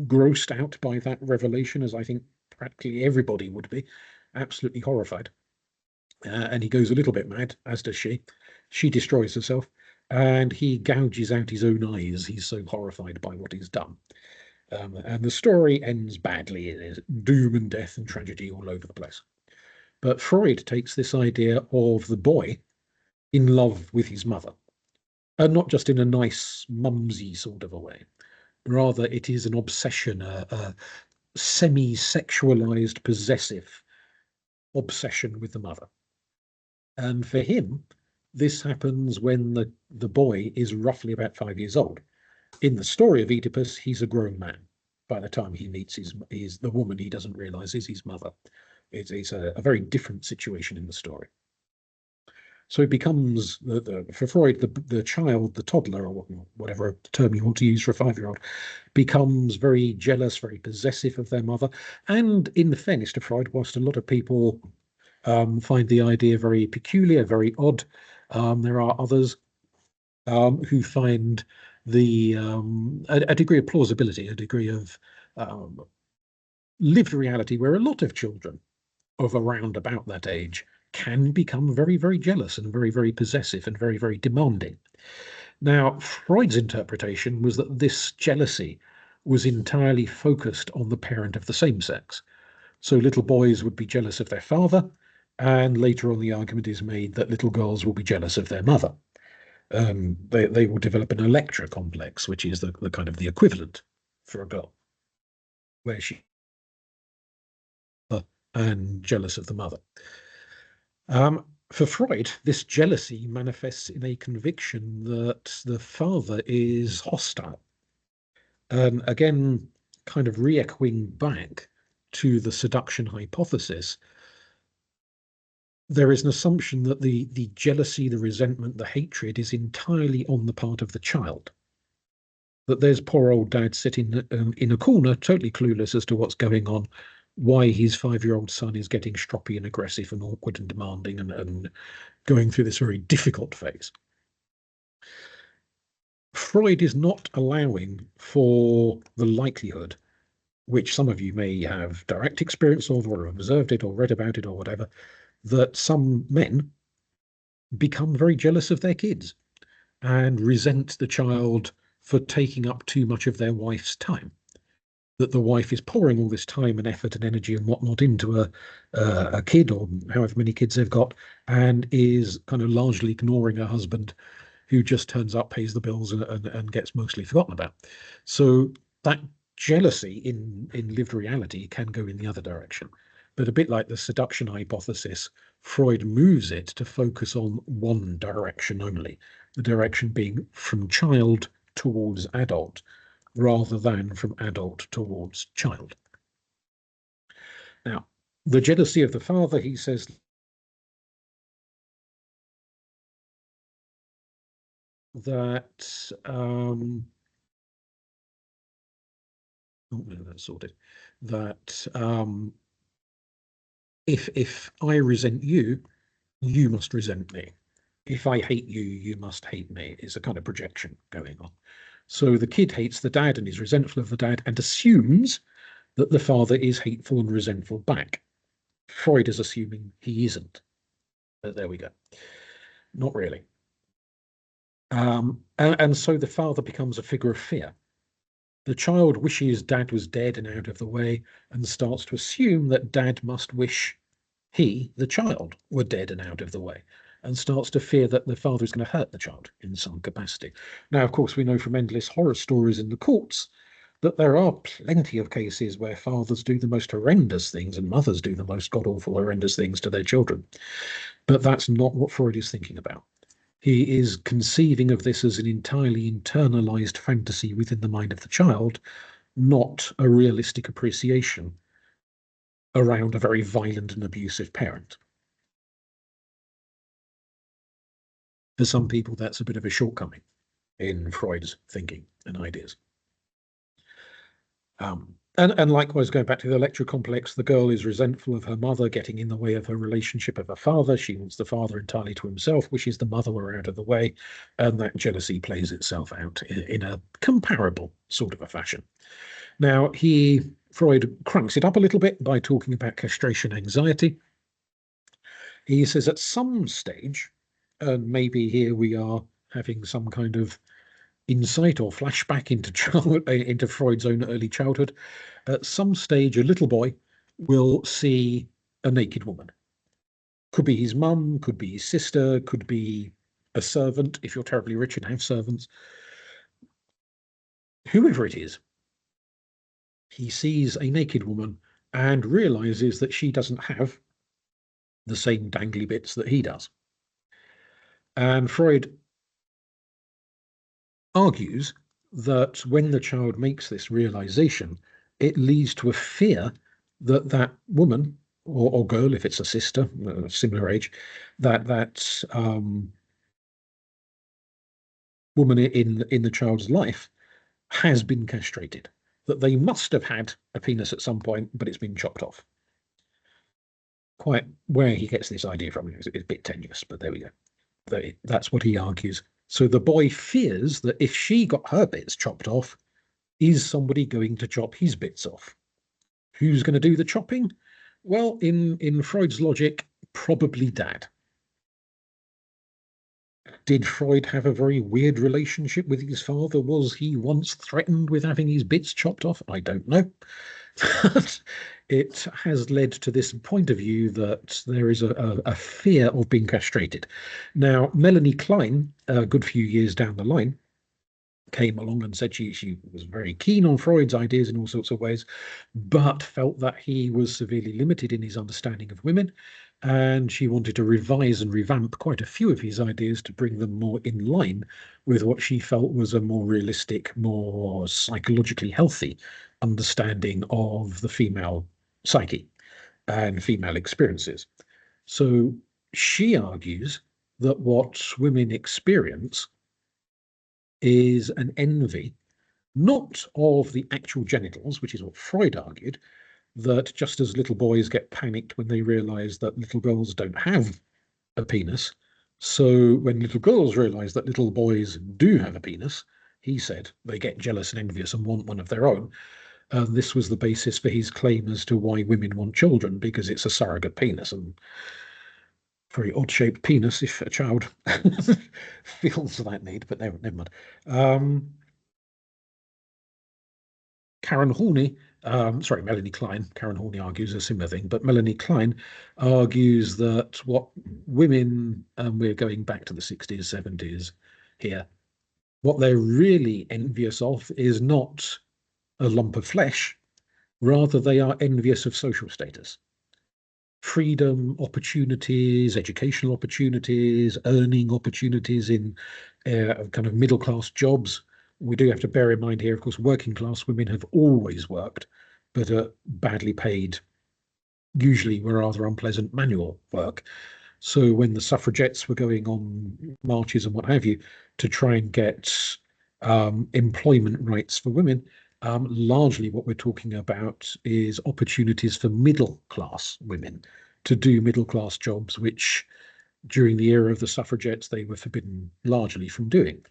grossed out by that revelation as I think practically everybody would be, absolutely horrified. And he goes a little bit mad, as does she. She destroys herself, and he gouges out his own eyes. He's so horrified by what he's done. And the story ends badly. There's doom and death and tragedy all over the place. But Freud takes this idea of the boy in love with his mother, and not just in a nice, mumsy sort of a way. Rather, it is an obsession, a semi-sexualized, possessive obsession with the mother. And for him, this happens when the boy is roughly about 5 years old. In the story of Oedipus, he's a grown man. By the time he meets the woman he doesn't realize is his mother. It's a very different situation in the story. So it becomes, for Freud, the child, the toddler, or whatever term you want to use for a 5-year-old, becomes very jealous, very possessive of their mother. And in fairness to Freud, whilst a lot of people find the idea very peculiar, very odd, there are others who find a degree of plausibility, a degree of lived reality where a lot of children of around about that age can become very, very jealous and very, very possessive and very, very demanding. Now, Freud's interpretation was that this jealousy was entirely focused on the parent of the same sex. So little boys would be jealous of their father, and later on the argument is made that little girls will be jealous of their mother. They will develop an Electra complex, which is the kind of the equivalent for a girl, where she and jealous of the mother. For Freud, this jealousy manifests in a conviction that the father is hostile. And again, kind of re-echoing back to the seduction hypothesis, there is an assumption that the jealousy, the resentment, the hatred is entirely on the part of the child. That there's poor old dad sitting in a corner, totally clueless as to what's going on, why his 5-year-old son is getting stroppy and aggressive and awkward and demanding and going through this very difficult phase. Freud is not allowing for the likelihood, which some of you may have direct experience of or observed it or read about it or whatever, that some men become very jealous of their kids and resent the child for taking up too much of their wife's time. That the wife is pouring all this time and effort and energy and whatnot into a kid or however many kids they've got, and is kind of largely ignoring her husband, who just turns up, pays the bills, and gets mostly forgotten about. So that jealousy in lived reality can go in the other direction. But a bit like the seduction hypothesis, Freud moves it to focus on one direction only, the direction being from child towards adult, rather than from adult towards child. Now, the jealousy of the father, he says, that that's sorted. That if I resent you, you must resent me. If I hate you, you must hate me, is a kind of projection going on. So the kid hates the dad and is resentful of the dad and assumes that the father is hateful and resentful back. Freud is assuming he isn't. But there we go. Not really. And so the father becomes a figure of fear. The child wishes dad was dead and out of the way and starts to assume that dad must wish he, the child, were dead and out of the way, and starts to fear that the father is going to hurt the child in some capacity. Now, of course, we know from endless horror stories in the courts that there are plenty of cases where fathers do the most horrendous things and mothers do the most god-awful horrendous things to their children. But that's not what Freud is thinking about. He is conceiving of this as an entirely internalized fantasy within the mind of the child, not a realistic appreciation around a very violent and abusive parent. For some people, that's a bit of a shortcoming in Freud's thinking and ideas. And likewise, going back to the Electra complex, the girl is resentful of her mother getting in the way of her relationship with her father. She wants the father entirely to himself, wishes the mother were out of the way, and that jealousy plays itself out in a comparable sort of a fashion. Now, Freud cranks it up a little bit by talking about castration anxiety. He says at some stage, and maybe here we are having some kind of insight or flashback into Freud's own early childhood, at some stage a little boy will see a naked woman. Could be his mum, could be his sister, could be a servant if you're terribly rich and have servants. Whoever it is, he sees a naked woman and realizes that she doesn't have the same dangly bits that he does. And Freud argues that when the child makes this realization, it leads to a fear that that woman or girl, if it's a sister, similar age, that woman in the child's life has been castrated, that they must have had a penis at some point, but it's been chopped off. Quite where he gets this idea from is a bit tenuous, but there we go. That's what he argues. So the boy fears that if she got her bits chopped off, is somebody going to chop his bits off? Who's going to do the chopping? Well, in Freud's logic, probably dad. Did Freud have a very weird relationship with his father? Was he once threatened with having his bits chopped off? I don't know. It has led to this point of view that there is a fear of being castrated. Now, Melanie Klein, a good few years down the line, came along and said she was very keen on Freud's ideas in all sorts of ways, but felt that he was severely limited in his understanding of women. And she wanted to revise and revamp quite a few of his ideas to bring them more in line with what she felt was a more realistic, more psychologically healthy understanding of the female psyche and female experiences. So she argues that what women experience is an envy, not of the actual genitals, which is what Freud argued, that just as little boys get panicked when they realize that little girls don't have a penis, so when little girls realize that little boys do have a penis, he said they get jealous and envious and want one of their own. This was the basis for his claim as to why women want children, because it's a surrogate penis. And very odd-shaped penis if a child feels that need, but never mind. Melanie Klein. Karen Horney argues a similar thing, but Melanie Klein argues that what women, we're going back to the 60s, 70s here, what they're really envious of is not a lump of flesh, rather they are envious of social status. Freedom, opportunities, educational opportunities, earning opportunities in kind of middle-class jobs. We do have to bear in mind here, of course, working class women have always worked, but badly paid, usually were rather unpleasant manual work. So when the suffragettes were going on marches and what have you to try and get employment rights for women, largely what we're talking about is opportunities for middle class women to do middle class jobs, which during the era of the suffragettes, they were forbidden largely from doing.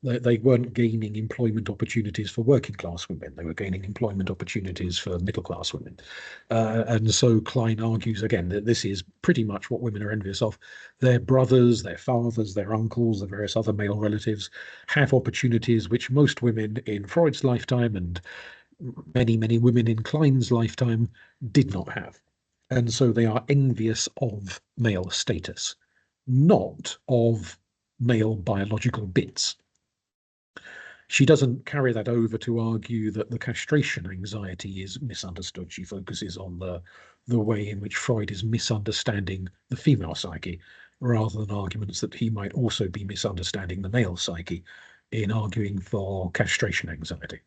They weren't gaining employment opportunities for working class women. They were gaining employment opportunities for middle class women. And so Klein argues again that this is pretty much what women are envious of. Their brothers, their fathers, their uncles, the various other male relatives have opportunities which most women in Freud's lifetime and many, many women in Klein's lifetime did not have. And so they are envious of male status, not of male biological bits. She doesn't carry that over to argue that the castration anxiety is misunderstood. She focuses on the way in which Freud is misunderstanding the female psyche, rather than arguments that he might also be misunderstanding the male psyche in arguing for castration anxiety.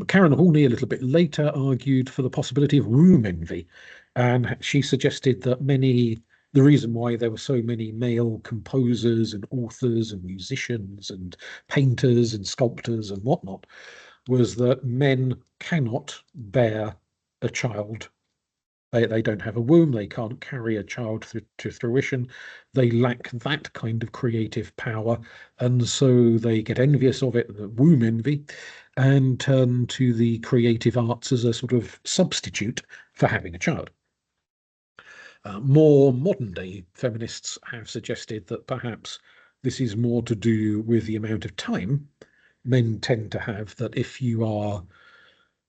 Karen Horney, a little bit later, argued for the possibility of womb envy, and she suggested that the reason why there were so many male composers and authors and musicians and painters and sculptors and whatnot was that men cannot bear a child. They don't have a womb, they can't carry a child to fruition, they lack that kind of creative power, and so they get envious of it, the womb envy, and turn to the creative arts as a sort of substitute for having a child. More modern day feminists have suggested that perhaps this is more to do with the amount of time men tend to have, that if you are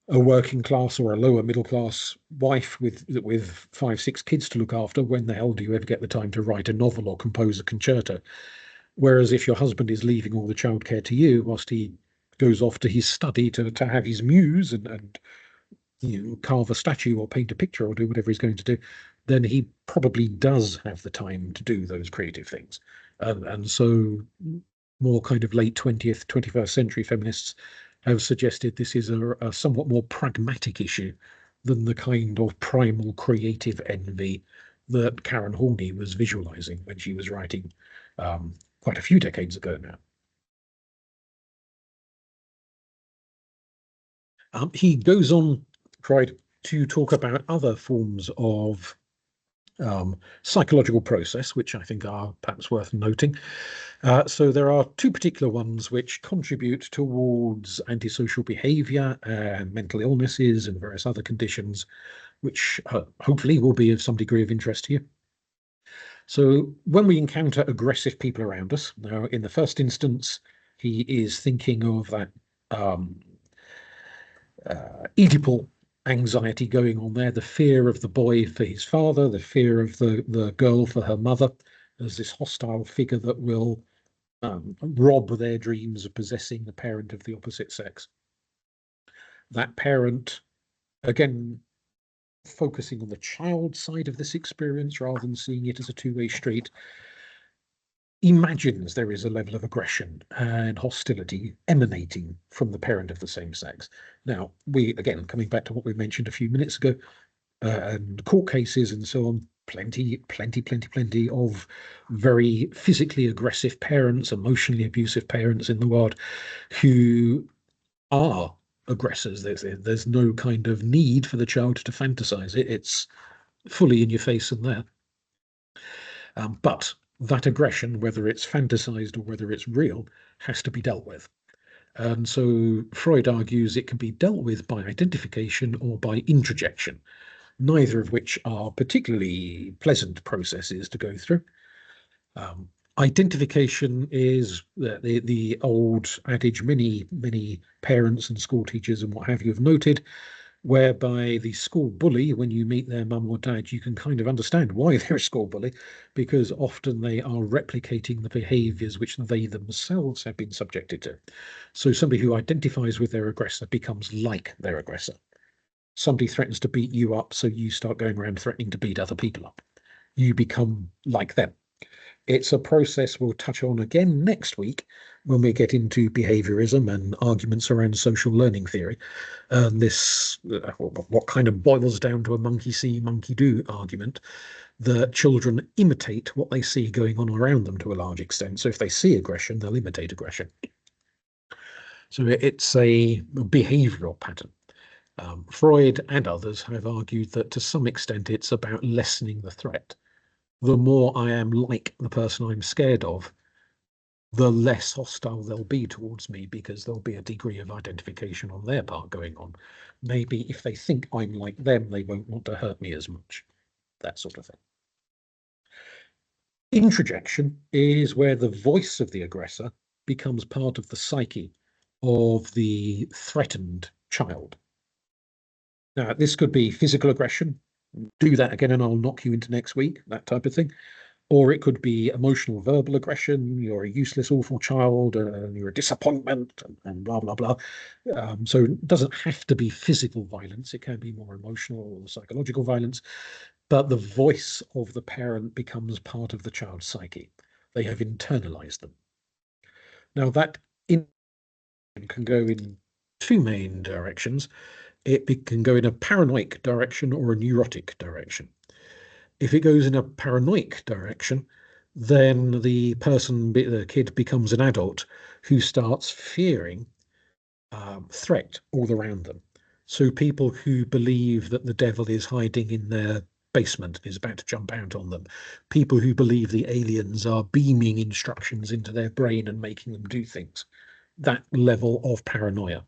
a working class or a lower middle class wife with 5-6 kids to look after, when the hell do you ever get the time to write a novel or compose a concerto? Whereas if your husband is leaving all the childcare to you whilst he goes off to his study to have his muse and carve a statue or paint a picture or do whatever he's going to do, then he probably does have the time to do those creative things. And so more kind of late 20th, 21st century feminists have suggested this is a somewhat more pragmatic issue than the kind of primal creative envy that Karen Horney was visualizing when she was writing quite a few decades ago now. He goes on, Freud, to talk about other forms of psychological process, which I think are perhaps worth noting. So there are two particular ones which contribute towards antisocial behavior and mental illnesses and various other conditions, which hopefully will be of some degree of interest to you. So when we encounter aggressive people around us, now in the first instance, he is thinking of that Oedipal anxiety going on there, the fear of the boy for his father, the fear of the girl for her mother, as this hostile figure that will rob their dreams of possessing the parent of the opposite sex. That parent, again, focusing on the child side of this experience rather than seeing it as a two-way street, imagines there is a level of aggression and hostility emanating from the parent of the same sex. Now, again, coming back to what we mentioned a few minutes ago, and court cases and so on, plenty of very physically aggressive parents, emotionally abusive parents in the world who are aggressors. There's no kind of need for the child to fantasize it. It's fully in your face and there. But that aggression, whether it's fantasized or whether it's real, has to be dealt with. And so Freud argues it can be dealt with by identification or by introjection. neither of which are particularly pleasant processes to go through. Identification is the old adage many parents and school teachers and what have you have noted, whereby the school bully, when you meet their mum or dad, you can kind of understand why they're a school bully, because often they are replicating the behaviours which they themselves have been subjected to. So somebody who identifies with their aggressor becomes like their aggressor. Somebody threatens to beat you up, so you start going around threatening to beat other people up. You become like them. It's a process we'll touch on again next week when we get into behaviorism and arguments around social learning theory. And this, what kind of boils down to a monkey see, monkey do argument, that children imitate what they see going on around them to a large extent. So if they see aggression, they'll imitate aggression. So it's a behavioral pattern. Freud and others have argued that to some extent it's about lessening the threat. The more I am like the person I'm scared of, the less hostile they'll be towards me, because there'll be a degree of identification on their part going on. Maybe if they think I'm like them, they won't want to hurt me as much. That sort of thing. Introjection is where the voice of the aggressor becomes part of the psyche of the threatened child. Now, this could be physical aggression. Do that again and I'll knock you into next week, that type of thing. Or it could be emotional verbal aggression. You're a useless, awful child, and you're a disappointment, and blah, blah, blah. So it doesn't have to be physical violence. It can be more emotional or psychological violence. But the voice of the parent becomes part of the child's psyche. They have internalized them. Now, that can go in two main directions. It can go in a paranoid direction or a neurotic direction. If it goes in a paranoid direction, then the kid becomes an adult who starts fearing threat all around them. So people who believe that the devil is hiding in their basement and is about to jump out on them, people who believe the aliens are beaming instructions into their brain and making them do things, that level of paranoia.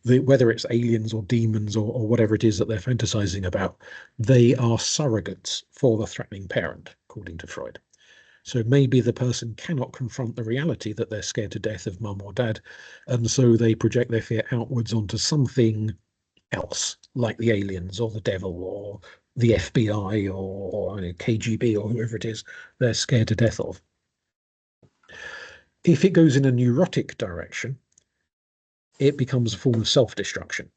Whether it's aliens or demons or whatever it is that they're fantasizing about, they are surrogates for the threatening parent, according to Freud. So maybe the person cannot confront the reality that they're scared to death of mum or dad, and so they project their fear outwards onto something else, like the aliens or the devil or the FBI or KGB or whoever it is they're scared to death of. If it goes in a neurotic direction, it becomes a form of self-destruction,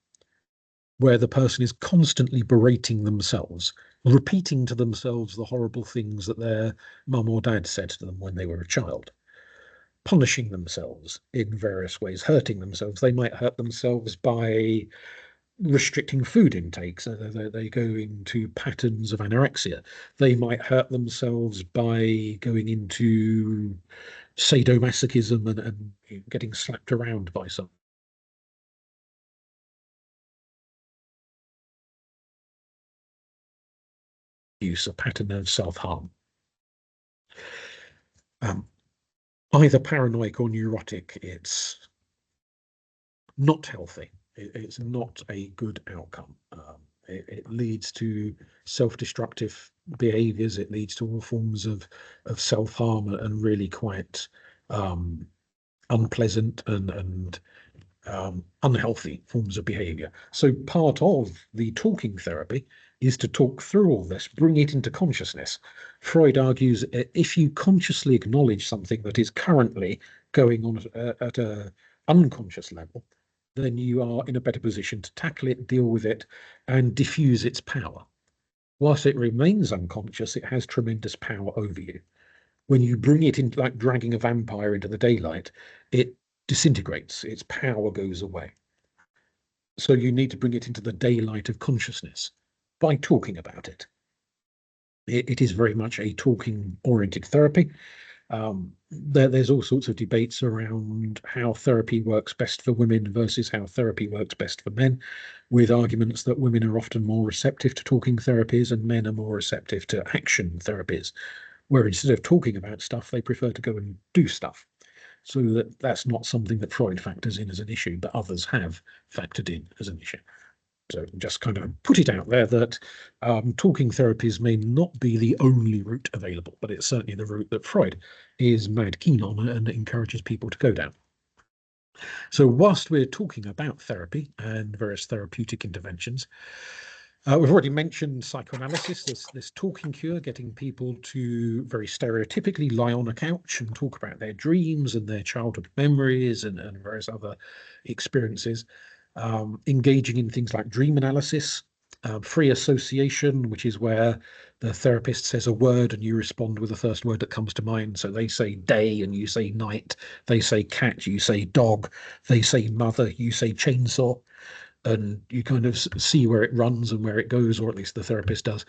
where the person is constantly berating themselves, repeating to themselves the horrible things that their mum or dad said to them when they were a child, punishing themselves in various ways, hurting themselves. They might hurt themselves by restricting food intakes. They go into patterns of anorexia. They might hurt themselves by going into sadomasochism and getting slapped around by some. Use a pattern of self-harm. Either paranoid or neurotic, it's not healthy. It's not a good outcome. It leads to self-destructive behaviors. It leads to all forms of self-harm and really quite unpleasant and unhealthy forms of behavior. So part of the talking therapy is to talk through all this, bring it into consciousness. Freud argues if you consciously acknowledge something that is currently going on at an unconscious level, then you are in a better position to tackle it, deal with it, and diffuse its power. Whilst it remains unconscious, it has tremendous power over you. When you bring it in, like dragging a vampire into the daylight, it disintegrates, its power goes away. So you need to bring it into the daylight of consciousness by talking about it. It is very much a talking-oriented therapy. There's all sorts of debates around how therapy works best for women versus how therapy works best for men, with arguments that women are often more receptive to talking therapies and men are more receptive to action therapies, where instead of talking about stuff, they prefer to go and do stuff. So that's not something that Freud factors in as an issue, but others have factored in as an issue. So just kind of put it out there that talking therapies may not be the only route available, but it's certainly the route that Freud is mad keen on and encourages people to go down. So whilst we're talking about therapy and various therapeutic interventions, we've already mentioned psychoanalysis, this talking cure, getting people to very stereotypically lie on a couch and talk about their dreams and their childhood memories and various other experiences. Engaging in things like dream analysis, free association, which is where the therapist says a word and you respond with the first word that comes to mind. So they say day and you say night, they say cat, you say dog, they say mother, you say chainsaw, and you kind of see where it runs and where it goes, or at least the therapist does.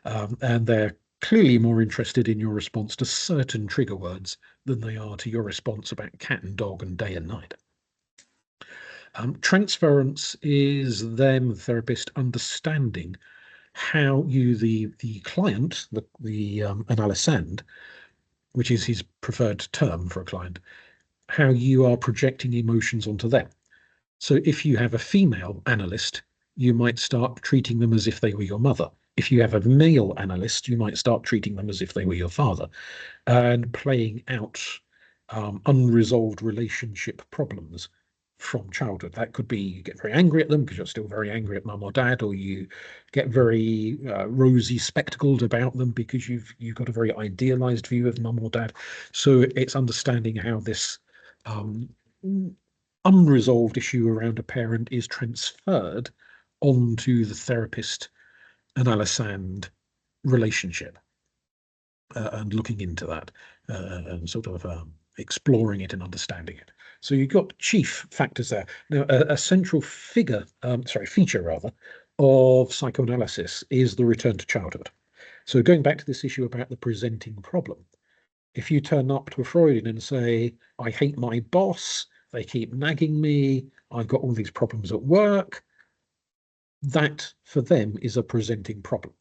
And they're clearly more interested in your response to certain trigger words than they are to your response about cat and dog and day and night. Transference is then the therapist understanding how you, the client, the analysand, which is his preferred term for a client, how you are projecting emotions onto them. So if you have a female analyst, you might start treating them as if they were your mother. If you have a male analyst, you might start treating them as if they were your father, and playing out unresolved relationship problems from childhood. That could be you get very angry at them because you're still very angry at mum or dad, or you get very rosy spectacled about them because you've got a very idealized view of mum or dad. So it's understanding how this unresolved issue around a parent is transferred onto the therapist analysand relationship, and looking into that and sort of exploring it and understanding it. So you've got chief factors there. Now, a central feature rather of psychoanalysis is the return to childhood. So going back to this issue about the presenting problem, if you turn up to a Freudian and say, I hate my boss, they keep nagging me, I've got all these problems at work, that for them is a presenting problem.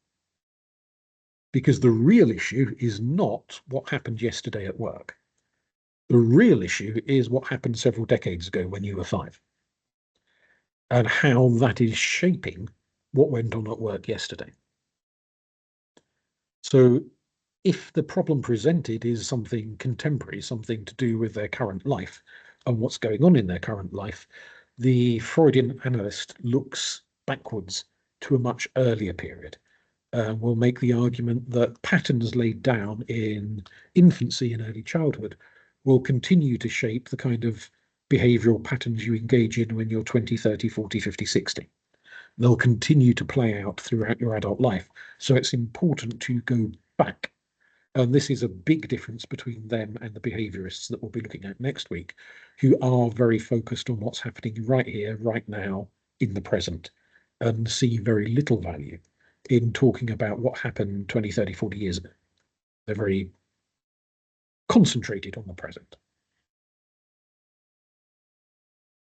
Because the real issue is not what happened yesterday at work. The real issue is what happened several decades ago when you were 5, and how that is shaping what went on at work yesterday. So if the problem presented is something contemporary, something to do with their current life and what's going on in their current life, the Freudian analyst looks backwards to a much earlier period. Will make the argument that patterns laid down in infancy and early childhood will continue to shape the kind of behavioral patterns you engage in when you're 20, 30, 40, 50, 60. They'll continue to play out throughout your adult life. So it's important to go back. And this is a big difference between them and the behaviorists that we'll be looking at next week, who are very focused on what's happening right here, right now, in the present, and see very little value in talking about what happened 20, 30, 40 years ago. They're very concentrated on the present.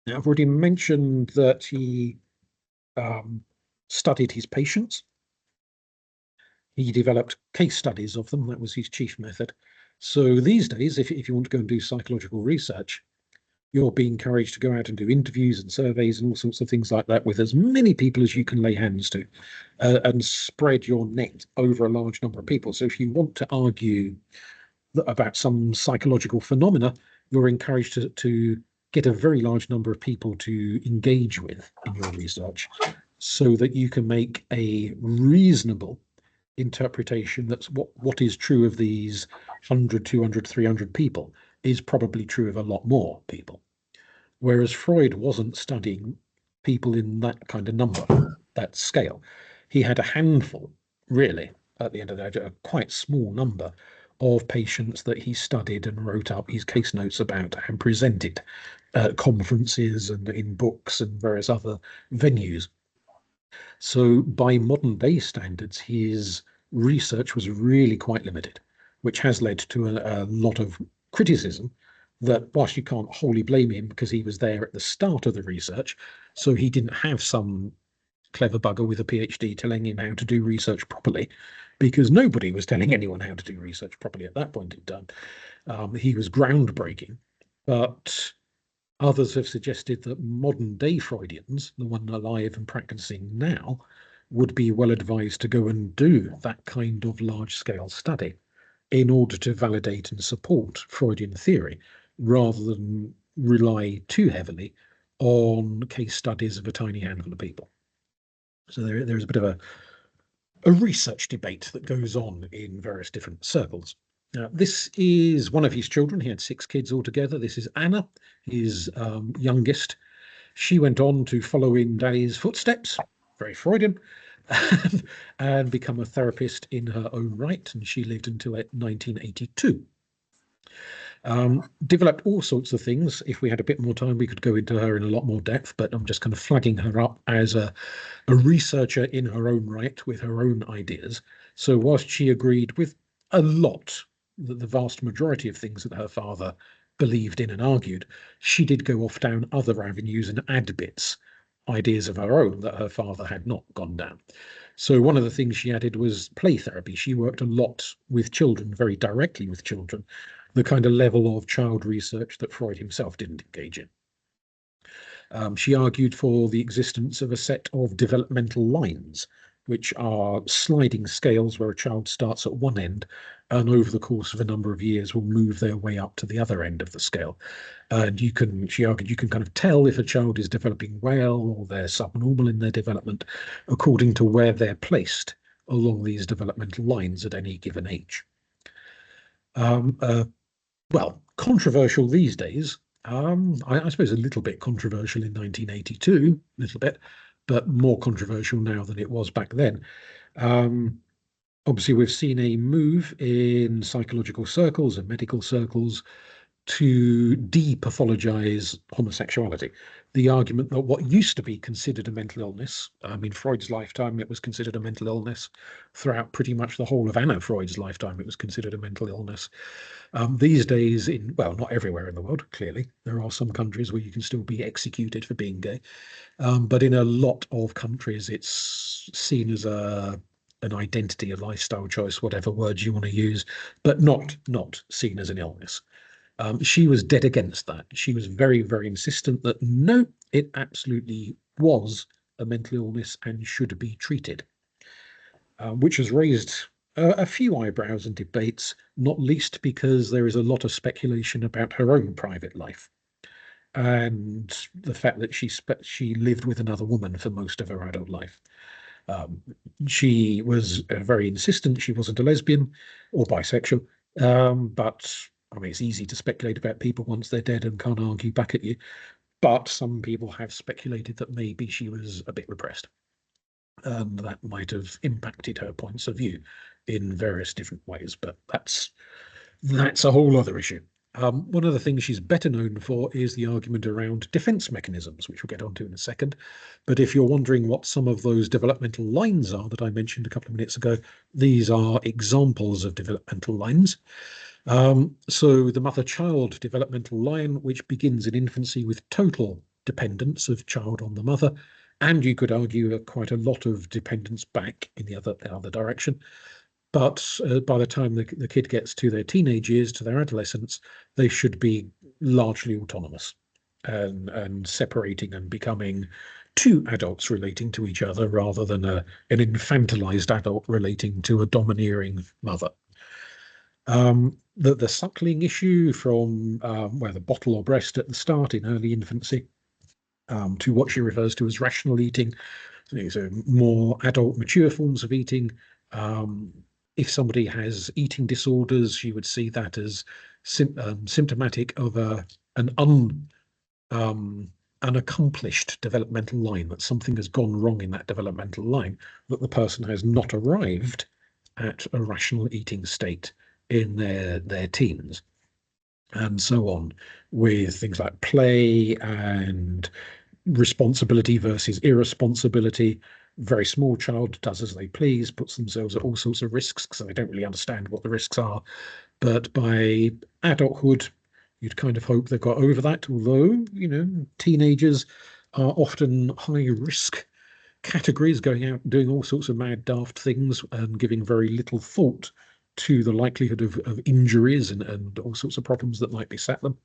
Now, I've already mentioned that he studied his patients. He developed case studies of them. That was his chief method. So these days, if you want to go and do psychological research, you'll be encouraged to go out and do interviews and surveys and all sorts of things like that with as many people as you can lay hands to, and spread your net over a large number of people. So if you want to argue about some psychological phenomena, you're encouraged to get a very large number of people to engage with in your research so that you can make a reasonable interpretation that's what is true of these 100, 200, 300 people is probably true of a lot more people. Whereas Freud wasn't studying people in that kind of number, that scale. He had a handful, really, at the end of the day, a quite small number of patients that he studied and wrote up his case notes about and presented at conferences and in books and various other venues. So by modern day standards, his research was really quite limited, which has led to a lot of criticism that whilst you can't wholly blame him because he was there at the start of the research, so he didn't have some clever bugger with a PhD telling him how to do research properly, because nobody was telling anyone how to do research properly at that point in time. He was groundbreaking, but Others have suggested that modern day Freudians, the one alive and practicing now, would be well advised to go and do that kind of large scale study in order to validate and support Freudian theory, rather than rely too heavily on case studies of a tiny handful of people. So there's a bit of a research debate that goes on in various different circles. This is one of his children. He had 6 kids altogether. This is Anna, his youngest. She went on to follow in Daddy's footsteps, very Freudian, and become a therapist in her own right. And she lived until 1982. Developed all sorts of things. If we had a bit more time, we could go into her in a lot more depth, but I'm just kind of flagging her up as a researcher in her own right with her own ideas. So whilst she agreed with a lot, the vast majority of things that her father believed in and argued, she did go off down other avenues and add bits, ideas of her own that her father had not gone down. So one of the things she added was play therapy. She worked a lot with children, very directly with children, the kind of level of child research that Freud himself didn't engage in. She argued for the existence of a set of developmental lines, which are sliding scales where a child starts at one end and over the course of a number of years will move their way up to the other end of the scale. And she argued you can kind of tell if a child is developing well or they're subnormal in their development according to where they're placed along these developmental lines at any given age. Well, controversial these days. I suppose a little bit controversial in 1982, a little bit, but more controversial now than it was back then. Obviously, we've seen a move in psychological circles and medical circles to de-pathologize homosexuality. The argument that what used to be considered a mental illness, in Freud's lifetime, it was considered a mental illness. Throughout pretty much the whole of Anna Freud's lifetime, it was considered a mental illness. These days, well, not everywhere in the world, clearly. There are some countries where you can still be executed for being gay. But in a lot of countries, it's seen as an identity, a lifestyle choice, whatever words you want to use, but not seen as an illness. She was dead against that. She was very, very insistent that no, it absolutely was a mental illness and should be treated, which has raised a few eyebrows and debates, not least because there is a lot of speculation about her own private life and the fact that she lived with another woman for most of her adult life. She was very insistent she wasn't a lesbian or bisexual, but I mean, it's easy to speculate about people once they're dead and can't argue back at you. But some people have speculated that maybe she was a bit repressed, and that might have impacted her points of view in various different ways. But that's a whole other issue. One of the things she's better known for is the argument around defense mechanisms, which we'll get onto in a second. But if you're wondering what some of those developmental lines are that I mentioned a couple of minutes ago, these are examples of developmental lines. So the mother-child developmental line, which begins in infancy with total dependence of child on the mother, and you could argue quite a lot of dependence back in the other direction. But by the time the kid gets to their teenage years, to their adolescence, they should be largely autonomous and separating and becoming two adults relating to each other rather than an infantilized adult relating to a domineering mother. The suckling issue from where the bottle or breast at the start in early infancy to what she refers to as rational eating, so more adult, mature forms of eating. If somebody has eating disorders, you would see that as symptomatic of an unaccomplished developmental line, that something has gone wrong in that developmental line, that the person has not arrived at a rational eating state in their teens, and so on, with things like play and responsibility versus irresponsibility. Very small child does as they please, puts themselves at all sorts of risks because they don't really understand what the risks are. But by adulthood, you'd kind of hope they've got over that, although, teenagers are often high risk categories, going out and doing all sorts of mad, daft things and giving very little thought to the likelihood of injuries and all sorts of problems that might beset them.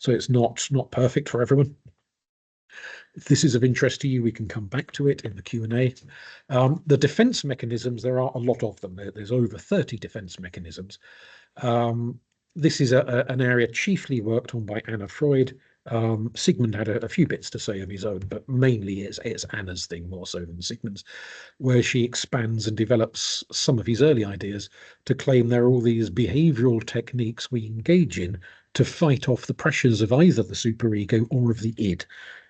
So it's not perfect for everyone. If this is of interest to you, we can come back to it in the Q&A. The defense mechanisms, there are a lot of them. There's over 30 defense mechanisms. This is an area chiefly worked on by Anna Freud. Sigmund had a few bits to say of his own, but mainly it's Anna's thing more so than Sigmund's, where she expands and develops some of his early ideas to claim there are all these behavioral techniques we engage in to fight off the pressures of either the superego or of the id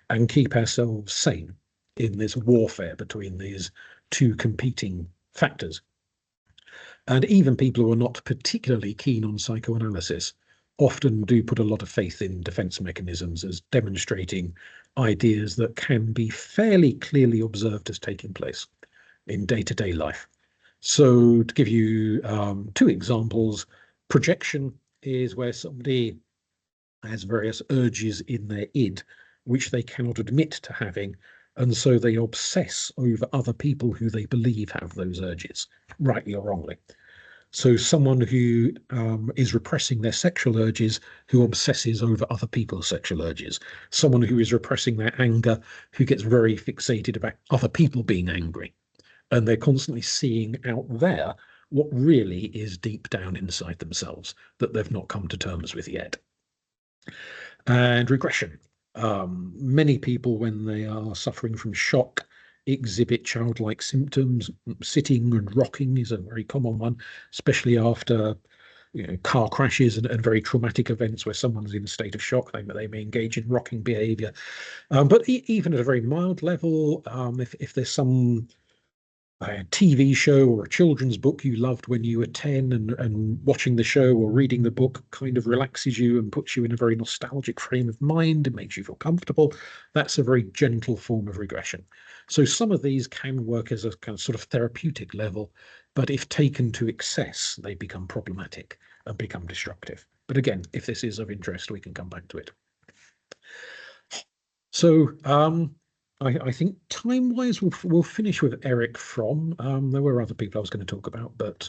and keep ourselves sane in this warfare between these two competing factors. And even people who are not particularly keen on psychoanalysis often do put a lot of faith in defense mechanisms as demonstrating ideas that can be fairly clearly observed as taking place in day-to-day life. So to give you two examples, projection is where somebody has various urges in their id, which they cannot admit to having, and so they obsess over other people who they believe have those urges, rightly or wrongly. So someone who is repressing their sexual urges, who obsesses over other people's sexual urges. Someone who is repressing their anger, who gets very fixated about other people being angry. And they're constantly seeing out there what really is deep down inside themselves that they've not come to terms with yet. And regression. Many people, when they are suffering from shock, exhibit childlike symptoms. Sitting and rocking is a very common one, especially after car crashes and very traumatic events where someone's in a state of shock. They may engage in rocking behavior. But even at a very mild level, if there's some a TV show or a children's book you loved when you were 10 and watching the show or reading the book kind of relaxes you and puts you in a very nostalgic frame of mind and makes you feel comfortable, that's a very gentle form of regression. So some of these can work as a kind of sort of therapeutic level, but if taken to excess, they become problematic and become destructive. But again, if this is of interest, we can come back to it. So I think time-wise, we'll finish with Eric Fromm. There were other people I was going to talk about, but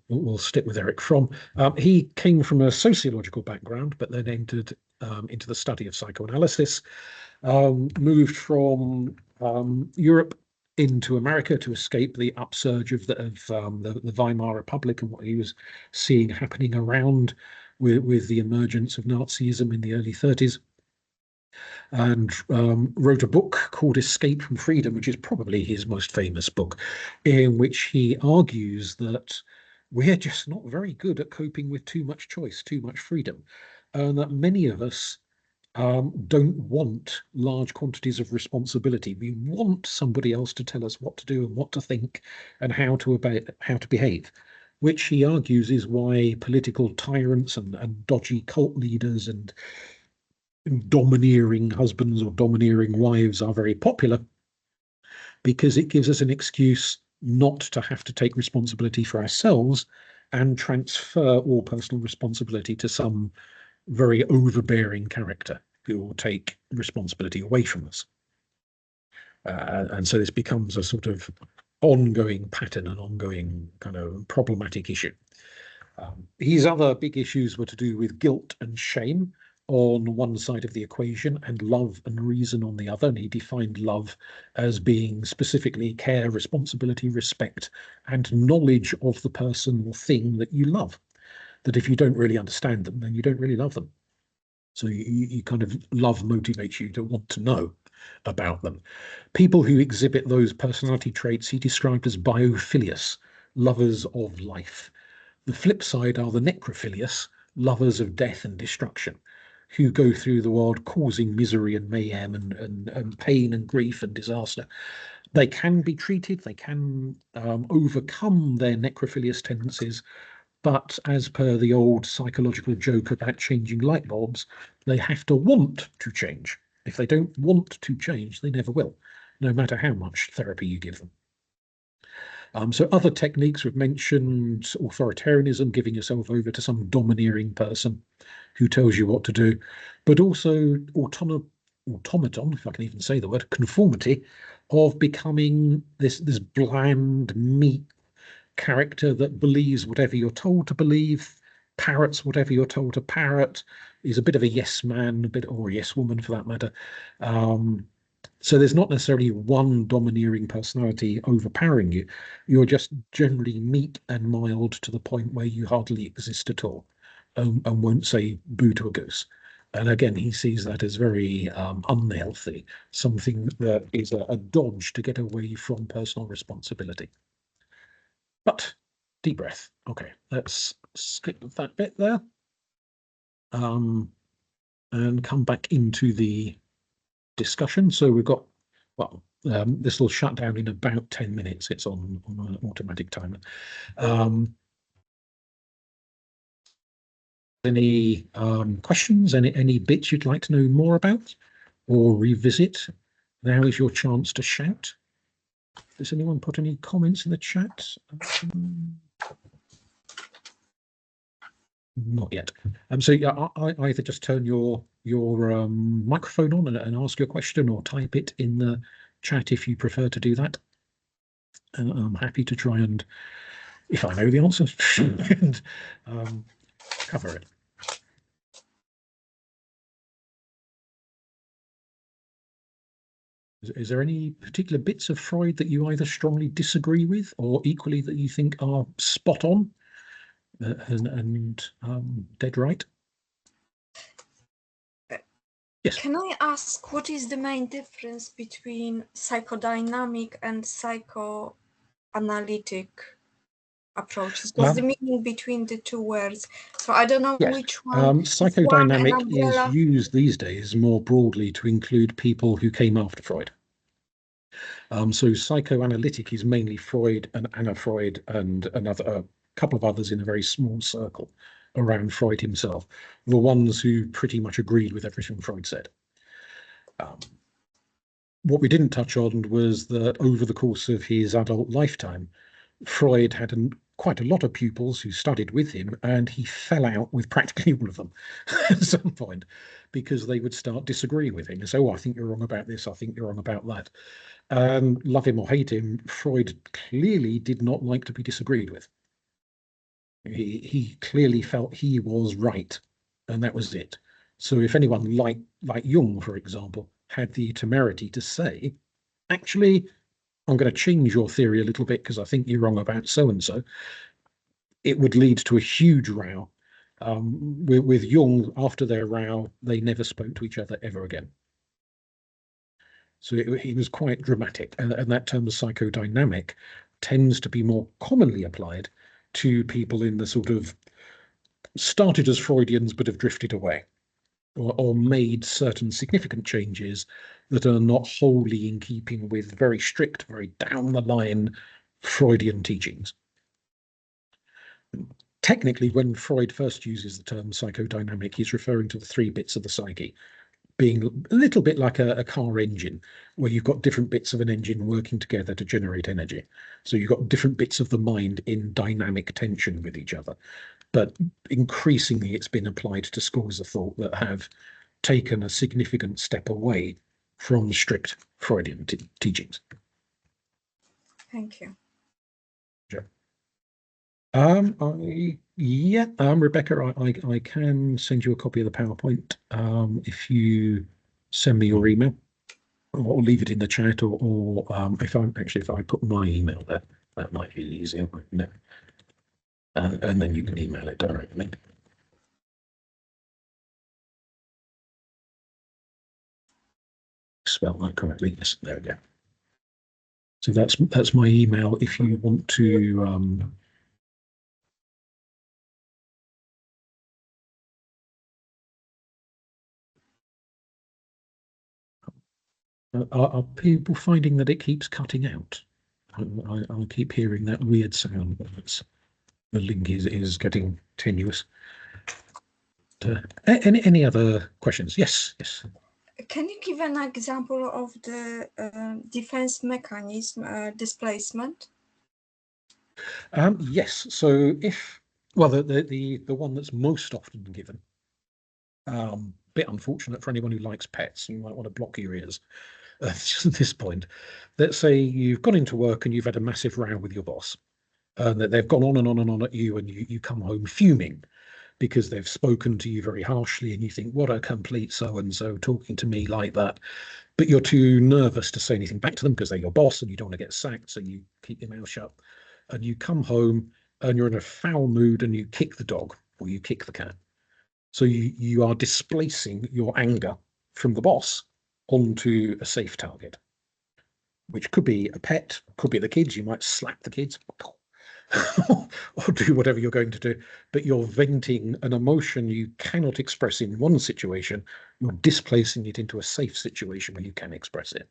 we'll stick with Eric Fromm. He came from a sociological background, but then entered into the study of psychoanalysis, moved from Europe into America to escape the upsurge of the Weimar Republic and what he was seeing happening around with the emergence of Nazism in the early 30s. And wrote a book called Escape from Freedom, which is probably his most famous book, in which he argues that we're just not very good at coping with too much choice, too much freedom, and that many of us don't want large quantities of responsibility. We want somebody else to tell us what to do and what to think and how to behave, which he argues is why political tyrants and dodgy cult leaders and domineering husbands or domineering wives are very popular, because it gives us an excuse not to have to take responsibility for ourselves and transfer all personal responsibility to some very overbearing character who will take responsibility away from us. And so this becomes a sort of ongoing pattern, an ongoing kind of problematic issue. His other big issues were to do with guilt and shame on one side of the equation and love and reason on the other. And he defined love as being specifically care, responsibility, respect, and knowledge of the person or thing that you love. That if you don't really understand them, then you don't really love them. So you kind of love motivates you to want to know about them. People who exhibit those personality traits he described as biophilious, lovers of life. The flip side are the necrophilious, lovers of death and destruction, who go through the world causing misery and mayhem and pain and grief and disaster. They can be treated, they can overcome their necrophilious tendencies, but as per the old psychological joke about changing light bulbs, they have to want to change. If they don't want to change, they never will, no matter how much therapy you give them. So other techniques we've mentioned: authoritarianism, giving yourself over to some domineering person who tells you what to do, but also automaton, if I can even say the word, conformity, of becoming this bland, meek character that believes whatever you're told to believe parrots whatever you're told to parrot, is a bit of a yes man, or a yes woman for that matter. So there's not necessarily one domineering personality overpowering you. You're just generally meek and mild to the point where you hardly exist at all, and won't say boo to a goose. And again, he sees that as very unhealthy, something that is a dodge to get away from personal responsibility. But deep breath. Okay, let's skip that bit there. And come back into the discussion. So we've got, well, this will shut down in about 10 minutes. It's on an automatic timer. Any questions, any bits you'd like to know more about or revisit? Now is your chance to shout. Does anyone put any comments in the chat? Not yet. So yeah, I either just turn your microphone on and ask your question, or type it in the chat if you prefer to do that. And I'm happy to try and, if I know the answer, and cover it. Is there any particular bits of Freud that you either strongly disagree with, or equally that you think are spot on and dead right? Yes. Can I ask what is the main difference between psychodynamic and psychoanalytic approaches? What's the meaning between the two words? So I don't know which one. Psychodynamic is used these days more broadly to include people who came after Freud. So psychoanalytic is mainly Freud and Anna Freud and a couple of others in a very small circle around Freud himself, the ones who pretty much agreed with everything Freud said. What we didn't touch on was that over the course of his adult lifetime, Freud had quite a lot of pupils who studied with him, and he fell out with practically all of them at some point, because they would start disagreeing with him and say, oh, I think you're wrong about this, I think you're wrong about that. Love him or hate him, Freud clearly did not like to be disagreed with. He clearly felt he was right, and that was it. So if anyone like Jung, for example, had the temerity to say, actually, I'm going to change your theory a little bit because I think you're wrong about so-and-so, it would lead to a huge row. With Jung, after their row, they never spoke to each other ever again. So he was quite dramatic, and that term psychodynamic tends to be more commonly applied to people in the sort of started as Freudians but have drifted away, or made certain significant changes that are not wholly in keeping with very strict, very down the line Freudian teachings. Technically, when Freud first uses the term psychodynamic, he's referring to the three bits of the psyche, being a little bit like a car engine, where you've got different bits of an engine working together to generate energy. So you've got different bits of the mind in dynamic tension with each other. But increasingly, it's been applied to schools of thought that have taken a significant step away from strict Freudian teachings. Thank you. Sure. Rebecca, I can send you a copy of the PowerPoint if you send me your email, or leave it in the chat, or if I put my email there, that might be easier, wouldn't it? And then you can email it directly. Spell that correctly. Yes, there we go. So that's my email if you want to are people finding that it keeps cutting out? I keep hearing that weird sound. The link is getting tenuous. Any other questions? Yes. Can you give an example of the defense mechanism, displacement? Yes. So the one that's most often given, bit unfortunate for anyone who likes pets, you might want to block your ears at this point. Let's say you've gone into work and you've had a massive row with your boss, and that they've gone on and on and on at you, and you come home fuming. because they've spoken to you very harshly and you think, what a complete so-and-so talking to me like that. But you're too nervous to say anything back to them because they're your boss and you don't want to get sacked, so you keep your mouth shut. And you come home and you're in a foul mood and you kick the dog or you kick the cat. So you are displacing your anger from the boss onto a safe target, which could be a pet, could be the kids. You might slap the kids or do whatever you're going to do, but you're venting an emotion you cannot express in one situation. You're displacing it into a safe situation where you can express it.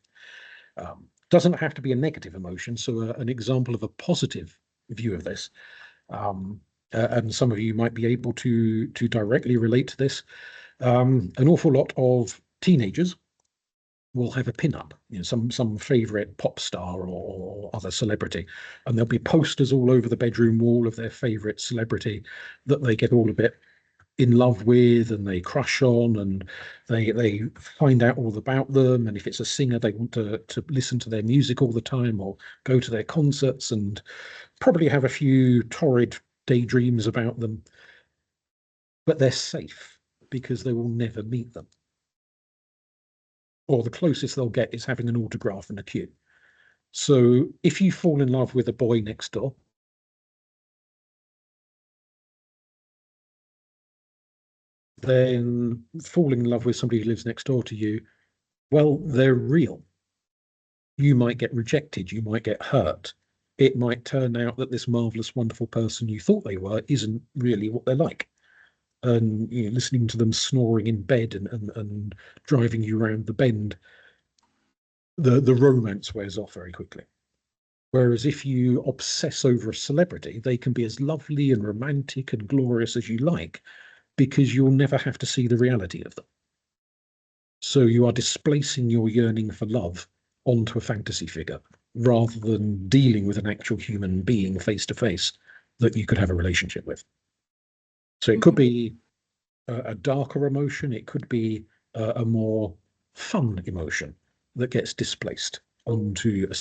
Doesn't have to be a negative emotion. So an example of a positive view of this, and some of you might be able to directly relate to this. An awful lot of teenagers will have a pin-up, some favorite pop star or other celebrity, and there'll be posters all over the bedroom wall of their favorite celebrity that they get all a bit in love with and they crush on, and they find out all about them. And if it's a singer, they want to listen to their music all the time or go to their concerts, and probably have a few torrid daydreams about them. But they're safe because they will never meet them. Or the closest they'll get is having an autograph in a queue. So if you fall in love with a boy next door, then falling in love with somebody who lives next door to you, well, they're real. You might get rejected, you might get hurt. It might turn out that this marvelous, wonderful person you thought they were isn't really what they're like. And listening to them snoring in bed and driving you around the bend, the romance wears off very quickly. Whereas if you obsess over a celebrity, they can be as lovely and romantic and glorious as you like, because you'll never have to see the reality of them. So you are displacing your yearning for love onto a fantasy figure rather than dealing with an actual human being face to face that you could have a relationship with. So it could be a darker emotion, it could be a more fun emotion that gets displaced onto a.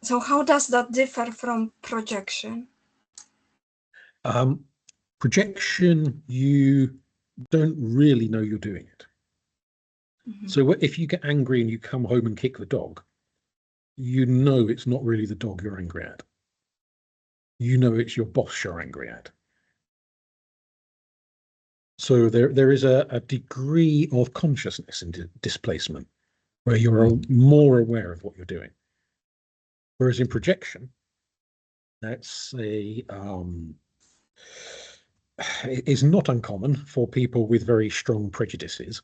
So how does that differ from projection? Projection, you don't really know you're doing it. Mm-hmm. So if you get angry and you come home and kick the dog, you know it's not really the dog you're angry at. You know it's your boss you're angry at. So there is a degree of consciousness in displacement where you're more aware of what you're doing. Whereas in projection, that's it is not uncommon for people with very strong prejudices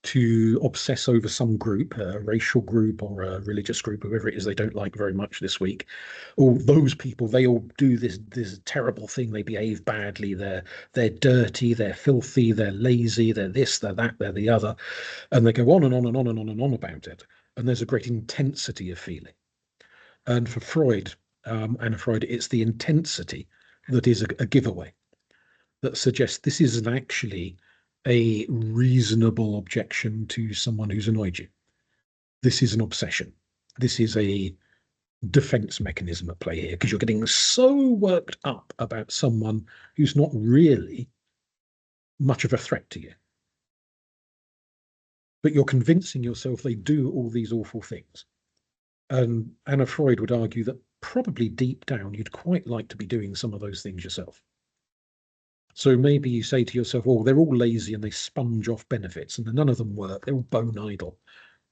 to obsess over some group, a racial group or a religious group, whoever it is they don't like very much this week. All those people, they all do this terrible thing. They behave badly. They're dirty. They're filthy. They're lazy. They're this. They're that. They're the other, and they go on and on and on and on and on about it. And there's a great intensity of feeling. And for Freud, Anna Freud, it's the intensity that is a giveaway that suggests this isn't actually a reasonable objection to someone who's annoyed you. This is an obsession. This is a defense mechanism at play here, because you're getting so worked up about someone who's not really much of a threat to you. But you're convincing yourself they do all these awful things. And Anna Freud would argue that probably deep down, you'd quite like to be doing some of those things yourself. So maybe you say to yourself, oh, they're all lazy and they sponge off benefits and none of them work. They're all bone idle.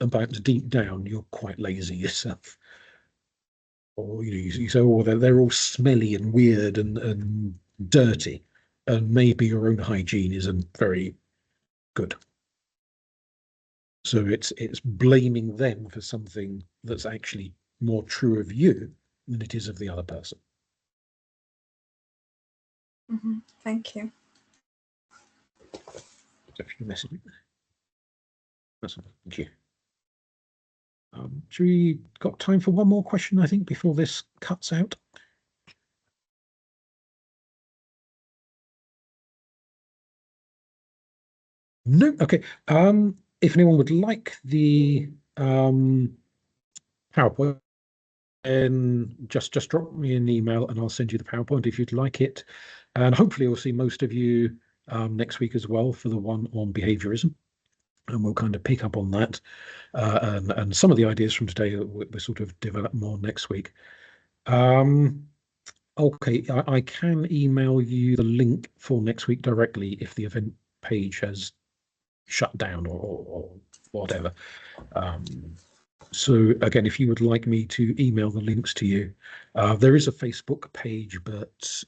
And perhaps deep down, you're quite lazy yourself. Or you say, oh, they're all smelly and weird and dirty. And maybe your own hygiene isn't very good. So it's blaming them for something that's actually more true of you than it is of the other person. Mm-hmm. Thank you. Message. Thank you. Should we got time for one more question, I think, before this cuts out? No. Okay. If anyone would like the PowerPoint, then just drop me an email and I'll send you the PowerPoint if you'd like it. And hopefully we'll see most of you next week as well for the one on behaviorism. And we'll kind of pick up on that. And some of the ideas from today we'll sort of develop more next week. Okay, I can email you the link for next week directly if the event page has shut down or whatever. So again, if you would like me to email the links to you, there is a Facebook page, but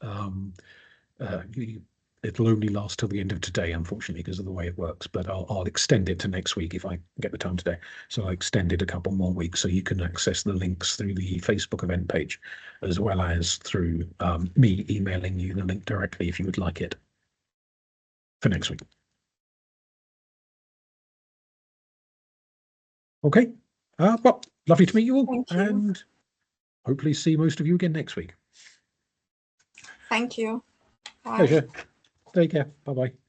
it'll only last till the end of today, unfortunately, because of the way it works. But I'll extend it to next week if I get the time today. So I'll extend it a couple more weeks so you can access the links through the Facebook event page, as well as through me emailing you the link directly if you would like it for next week. Okay. Well, lovely to meet you all. Thank you. And hopefully see most of you again next week. Thank you. Bye. Pleasure. Take care. Bye-bye.